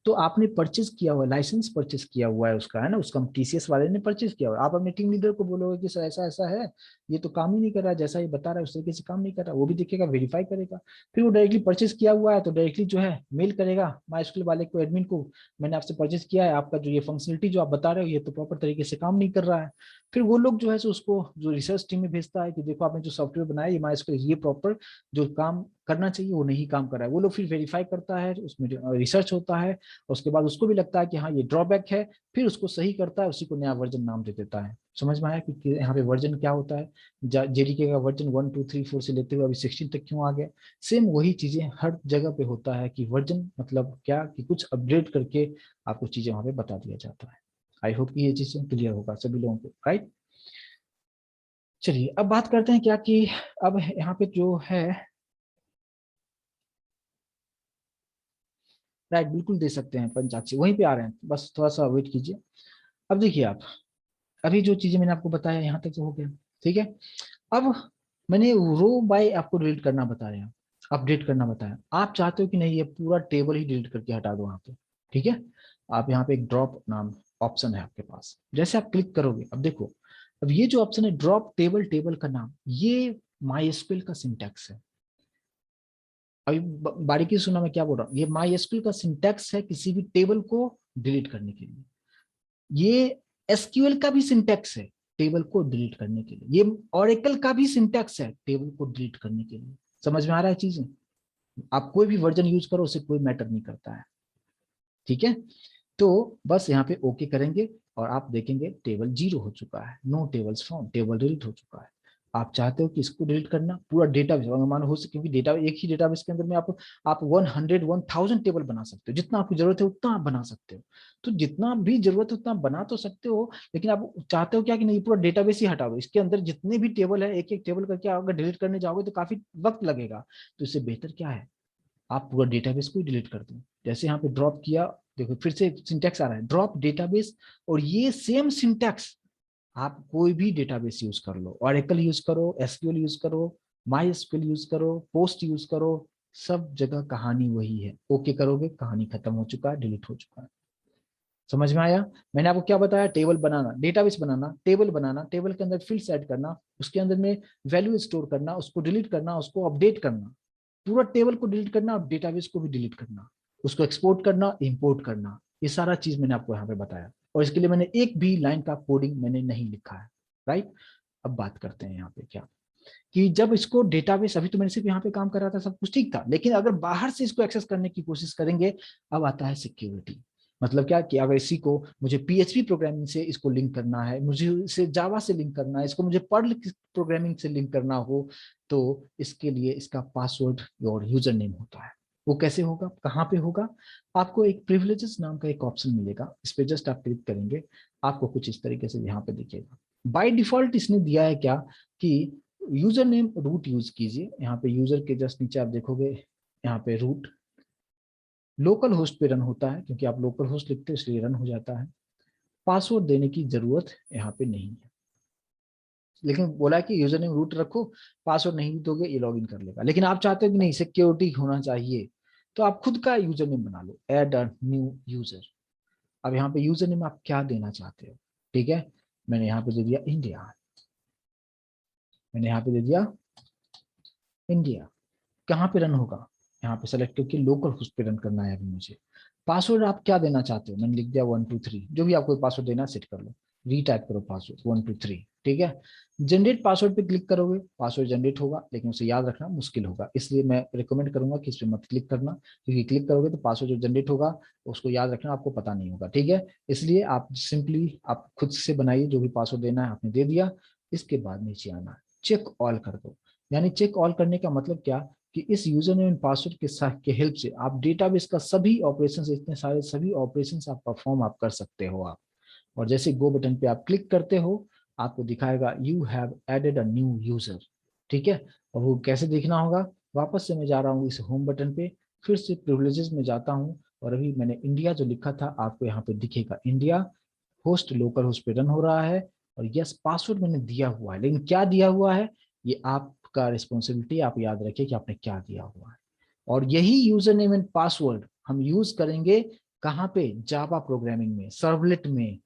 तो आपने परचेज किया हुआ लाइसेंस, परचेज किया हुआ है उसका, है ना, उसका टीसीएस वाले ने परचेज किया हुआ है। आप अपने टीम लीडर को बोलोगे कि सर ऐसा ऐसा है, ये तो काम ही नहीं कर रहा है, जैसा ये बता रहा है उस तरीके से काम नहीं कर रहा, वो भी देखेगा, वेरीफाई करेगा। फिर वो डायरेक्टली परचेज किया हुआ है तो डायरेक्टली जो है मेल करेगा माई वाले को, एडमिन को, मैंने आपसे परचेज किया है, आपका जो ये फंक्शनलिटी जो आप बता रहे हो ये तो प्रॉपर तरीके से काम नहीं कर रहा है। फिर वो लोग जो है सो उसको जो रिसर्च टीम में भेजता है कि देखो आपने जो सॉफ्टवेयर बनाया ये माई ये प्रॉपर जो काम करना चाहिए वो नहीं काम कर रहा है। वो लोग फिर वेरीफाई करता है, उसमें रिसर्च होता है, उसके बाद उसको भी लगता है कि हाँ ये ड्रॉबैक है, फिर उसको सही करता है, उसी को नया वर्जन नाम दे देता है। समझ में आया कि यहाँ पे वर्जन क्या होता है, जेडीके का वर्जन 1 2 3 4 से लेते हुए अभी 16 तक क्यों आ गया। सेम वही चीजें हर जगह पे होता है कि वर्जन मतलब क्या, कि कुछ अपग्रेड करके आपको चीजें वहां पे बता दिया जाता है। आई होप कि ये चीजें क्लियर होगा सभी लोगों को, राइट। चलिए अब बात करते हैं क्या कि अब यहाँ पे जो है राइट, बिल्कुल दे सकते हैं पंचाक्षी, वहीं पे आ रहे हैं, बस थोड़ा सा वेट कीजिए। अब देखिए आप, अभी जो चीजें मैंने आपको बताया यहाँ तक तो हो गया, ठीक है। अब मैंने रो बाय आपको डिलीट करना बताया, अपडेट करना बताया, आप चाहते हो कि नहीं ये पूरा टेबल ही डिलीट करके हटा दो वहां पे, ठीक है। आप यहाँ पे एक ड्रॉप नाम ऑप्शन है आपके पास, जैसे आप क्लिक करोगे, अब देखो, अब ये जो ऑप्शन है ड्रॉप टेबल, टेबल का नाम, ये माई का सिंटैक्स है। अभी बारीकी से सुना मैं क्या बोल रहा हूँ, ये माई का सिंटैक्स है किसी भी टेबल को डिलीट करने के लिए। ये एसक्यूएल का भी सिंटैक्स है टेबल को डिलीट करने के लिए, ये ऑरेकल का भी सिंटैक्स है टेबल को डिलीट करने के लिए। समझ में आ रहा है चीजें? आप कोई भी वर्जन यूज करो, उससे कोई मैटर नहीं करता है, ठीक है। तो बस यहाँ पे ओके करेंगे और आप देखेंगे टेबल 0 हो चुका है, no tables found, table delete हो चुका है। आप चाहते हो कि इसको डिलीट करना पूरा डेटाबेस, मान हो सके, क्योंकि डेटा एक ही डेटाबेस के अंदर में आप 100 1000 टेबल बना सकते हो, जितना आपकी जरूरत है उतना आप बना सकते हो। तो जितना भी जरूरत है उतना बना तो सकते हो, लेकिन आप चाहते हो क्या कि नहीं पूरा डेटाबेस ही हटा दो, इसके अंदर जितने भी टेबल है एक एक टेबल करके अगर डिलीट करने जाओगे तो काफी वक्त लगेगा। तो इससे बेहतर क्या है, आप पूरा डेटाबेस को ही डिलीट कर दो। जैसे यहाँ पे ड्रॉप किया, देखो फिर से सिंटैक्स आ रहा है ड्रॉप डेटाबेस, और ये सेम सिंटैक्स आप कोई भी डेटाबेस यूज कर लो, ऑरेकल यूज करो, एसक्यूएल यूज करो, माई एसक्यूएल यूज करो, पोस्ट यूज करो, सब जगह कहानी वही है। ओके करोगे, कहानी खत्म हो चुका है, डिलीट हो चुका है। समझ में आया? मैंने आपको क्या बताया, टेबल बनाना, डेटाबेस बनाना, टेबल बनाना, टेबल के अंदर फील्ड्स ऐड करना, उसके अंदर में वैल्यू स्टोर करना, उसको डिलीट करना, उसको अपडेट करना, पूरा टेबल को डिलीट करना और डेटाबेस को भी डिलीट करना, उसको एक्सपोर्ट करना, इंपोर्ट करना, ये सारा चीज मैंने आपको यहाँ पे बताया। और इसके लिए मैंने एक भी लाइन का कोडिंग मैंने नहीं लिखा है, राइट। अब बात करते हैं यहाँ पे क्या, कि जब इसको डेटाबेस, अभी तो मैंने सिर्फ यहाँ पे काम कर रहा था, सब कुछ ठीक था, लेकिन अगर बाहर से इसको एक्सेस करने की कोशिश करेंगे, अब आता है सिक्योरिटी। मतलब क्या कि अगर इसी को मुझे पीएचपी प्रोग्रामिंग से इसको लिंक करना है, मुझे इसे जावा से लिंक करना है, इसको मुझे पर्ल प्रोग्रामिंग से लिंक करना हो, तो इसके लिए इसका पासवर्ड और यूजर नेम होता है। वो कैसे होगा, कहाँ पे होगा? आपको एक प्रिविलेजेस नाम का एक ऑप्शन मिलेगा, इस पे जस्ट आप क्लिक करेंगे, आपको कुछ इस तरीके से यहाँ पे दिखेगा। बाय डिफॉल्ट इसने दिया है क्या कि यूजर नेम रूट यूज कीजिए, यहाँ पे यूजर के जस्ट नीचे आप देखोगे यहाँ पे रूट, लोकल होस्ट पे रन होता है, क्योंकि आप लोकल होस्ट लिखते हो इसलिए रन हो जाता है। पासवर्ड देने की जरूरत यहाँ पे नहीं है, लेकिन बोला कि यूजर नेम रूट रखो, पासवर्ड नहीं दोगे ये लॉग इन कर लेगा। लेकिन आप चाहते हो कि नहीं सिक्योरिटी होना चाहिए, तो आप खुद का यूजर नेम बना लो, एड अ न्यू यूजर। अब यहाँ पे यूजर नेम आप क्या देना चाहते हो, ठीक है। मैंने यहाँ पे दे दिया इंडिया, मैंने यहाँ पे दे दिया इंडिया। कहाँ पे रन होगा, यहाँ पे सेलेक्ट करके लोकल होस्ट पे रन करना है अभी मुझे। पासवर्ड आप क्या देना चाहते हो, मैंने लिख दिया 123, जो भी आपको पासवर्ड देना सेट कर लो, रीटाइप करो पासवर्ड 123, ठीक है। जनरेट पासवर्ड पे क्लिक करोगे, पासवर्ड जनरेट होगा, लेकिन उसे याद रखना मुश्किल होगा, इसलिए मैं रिकमेंड करूंगा कि इस पे मत क्लिक करना, क्योंकि क्लिक करोगे तो पासवर्ड जो जनरेट होगा उसको याद रखना आपको पता नहीं होगा, ठीक है। इसलिए आप सिंपली आप खुद से बनाइए, जो भी पासवर्ड देना है आपने दे दिया। इसके बाद नीचे आना, चेक ऑल कर दो। यानी चेक ऑल करने का मतलब क्या, कि इस यूजर नेम एंड पासवर्ड के साथ के हेल्प से आप डेटाबेस का सभी ऑपरेशन, इतने सारे सभी ऑपरेशन आप परफॉर्म आप कर सकते हो आप। और जैसे गो बटन पे आप क्लिक करते हो, आपको दिखाएगा you have added a new user, ठीक है। और वो कैसे देखना होगा, वापस से मैं जा रहा हूँ इस होम बटन पे, फिर से प्रिविलेजेस में जाता हूँ, और अभी मैंने इंडिया जो लिखा था आपको यहाँ पे दिखेगा, इंडिया होस्ट लोकल होस्ट पे रन हो रहा है। और यस पासवर्ड मैंने दिया हुआ है, लेकिन क्या दिया हुआ है ये आपका रिस्पॉन्सिबिलिटी, आप याद रखिए कि आपने क्या दिया हुआ है। और यही यूजर नेम एंड पासवर्ड हम यूज करेंगे कहाँ पे, जावा प्रोग्रामिंग में, सर्वलेट में,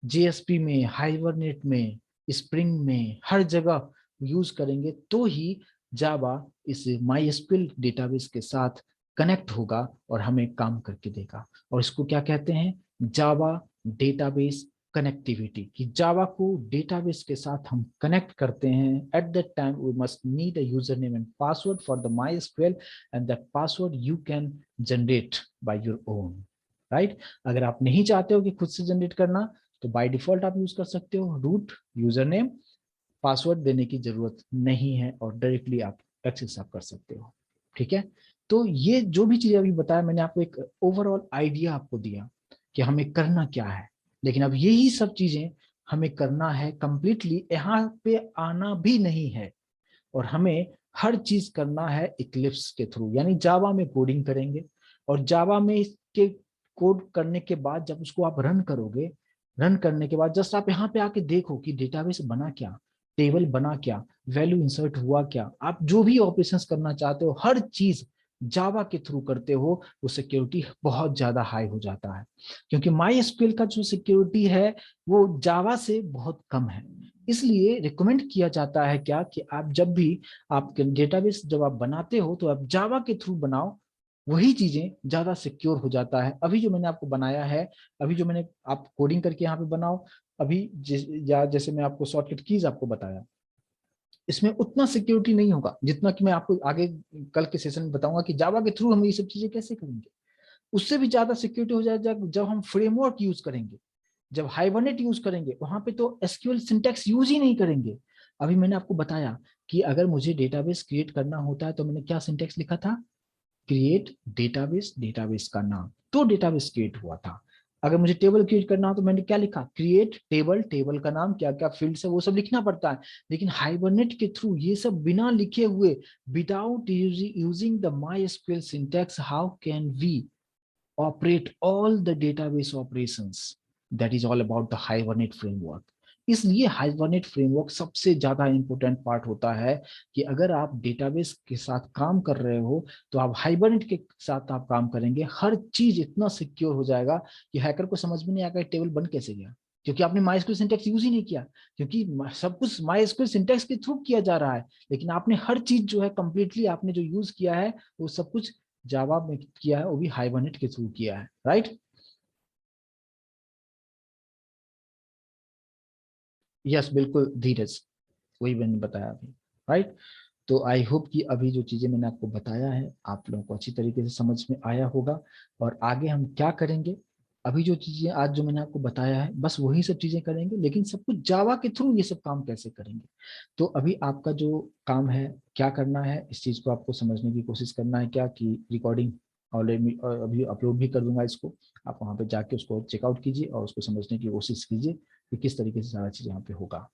जेएसपी में, हाइबरनेट में, स्प्रिंग में, हर जगह यूज करेंगे, तो ही जावा इस माईएसक्यूएल डेटाबेस के साथ कनेक्ट होगा और हमें काम करके देगा। और इसको क्या कहते हैं, जावा डेटाबेस कनेक्टिविटी, कि जावा को डेटाबेस के साथ हम कनेक्ट करते हैं। At that time we must need a user name and password for the MySQL, and that password you can generate by your own, right. अगर आप नहीं चाहते हो कि खुद से जनरेट करना, तो बाय डिफॉल्ट आप यूज कर सकते हो रूट, यूजर नेम, पासवर्ड देने की जरूरत नहीं है, और डायरेक्टली आप एक्सेस आप कर सकते हो, ठीक है। तो ये जो भी चीजें अभी बताया मैंने आपको, एक ओवरऑल आइडिया आपको दिया कि हमें करना क्या है। लेकिन अब यही सब चीजें हमें करना है कंप्लीटली, यहाँ पे आना भी नहीं है, और हमें हर चीज करना है इक्लिप्स के थ्रू, यानी जावा में कोडिंग करेंगे, और जावा में के कोड करने के बाद जब उसको आप रन करोगे, रन करने के बाद जस्ट आप यहाँ पे आके देखो कि डेटाबेस बना क्या, टेबल बना क्या, वैल्यू इंसर्ट हुआ क्या, आप जो भी ऑपरेशंस करना चाहते हो हर चीज जावा के थ्रू करते हो, वो सिक्योरिटी बहुत ज्यादा हाई हो जाता है। क्योंकि माई एसक्यूएल का जो सिक्योरिटी है वो जावा से बहुत कम है। इसलिए रिकमेंड किया जाता है क्या कि आप जब भी आप डेटाबेस जब आप बनाते हो तो आप जावा के थ्रू बनाओ, वही चीजें ज्यादा सिक्योर हो जाता है। अभी जो मैंने आपको बनाया है, अभी जो मैंने आप कोडिंग करके यहाँ पे बनाओ, अभी या जैसे मैं आपको शॉर्टकट कीज आपको बताया, इसमें उतना सिक्योरिटी नहीं होगा जितना कि मैं आपको आगे कल के सेशन में बताऊंगा कि जावा के थ्रू हम ये सब चीजें कैसे करेंगे। उससे भी ज्यादा सिक्योरिटी हो जाएगा जब हम फ्रेमवर्क यूज करेंगे, जब हाइबरनेट यूज करेंगे, वहां पे तो एसक्यूएल सिंटैक्स यूज ही नहीं करेंगे। अभी मैंने आपको बताया कि अगर मुझे डेटाबेस क्रिएट करना होता है तो मैंने क्या सिंटैक्स लिखा था, क्रिएट डेटाबेस, डेटाबेस का नाम, तो डेटाबेस क्रिएट हुआ था। अगर मुझे टेबल क्रिएट करना हो तो मैंने क्या लिखा, क्रिएट टेबल, टेबल का नाम, क्या क्या फील्ड्स है वो सब लिखना पड़ता है। लेकिन हाइबरनेट के थ्रू ये सब बिना लिखे हुए, without using the MySQL syntax, how can we operate all the database operations? That is all about the Hibernate framework. इसलिए हाइबरनेट फ्रेमवर्क सबसे ज्यादा इंपॉर्टेंट पार्ट होता है कि अगर आप डेटाबेस के साथ काम कर रहे हो तो आप हाइबरनेट के साथ आप काम करेंगे, हर चीज इतना सिक्योर हो जाएगा कि हैकर को समझ में नहीं आएगा टेबल बन कैसे गया, क्योंकि आपने माइस्क्यूएल सिंटैक्स यूज ही नहीं किया। क्योंकि सब कुछ माइस्क्यूएल सिंटैक्स के थ्रू किया जा रहा है, लेकिन आपने हर चीज जो है कंप्लीटली आपने जो यूज किया है वो सब कुछ जावा में किया है, वो भी हाइबरनेट के थ्रू किया है, राइट। यस बिल्कुल धीरज, वही मैंने बताया अभी, राइट। तो आई होप कि अभी जो चीजें मैंने आपको बताया है आप लोगों को अच्छी तरीके से समझ में आया होगा। और आगे हम क्या करेंगे, अभी जो चीजें आज जो मैंने आपको बताया है बस वही सब चीजें करेंगे, लेकिन सब कुछ जावा के थ्रू ये सब काम कैसे करेंगे। तो अभी आपका जो काम है, क्या करना है, इस चीज को आपको समझने की कोशिश करना है, क्या कि रिकॉर्डिंग ऑलरेडी अभी अपलोड भी कर दूंगा इसको, आप वहां पे जाके उसको चेकआउट कीजिए और उसको समझने की कोशिश कीजिए कि किस तरीके से सारा चीज यहाँ पे होगा।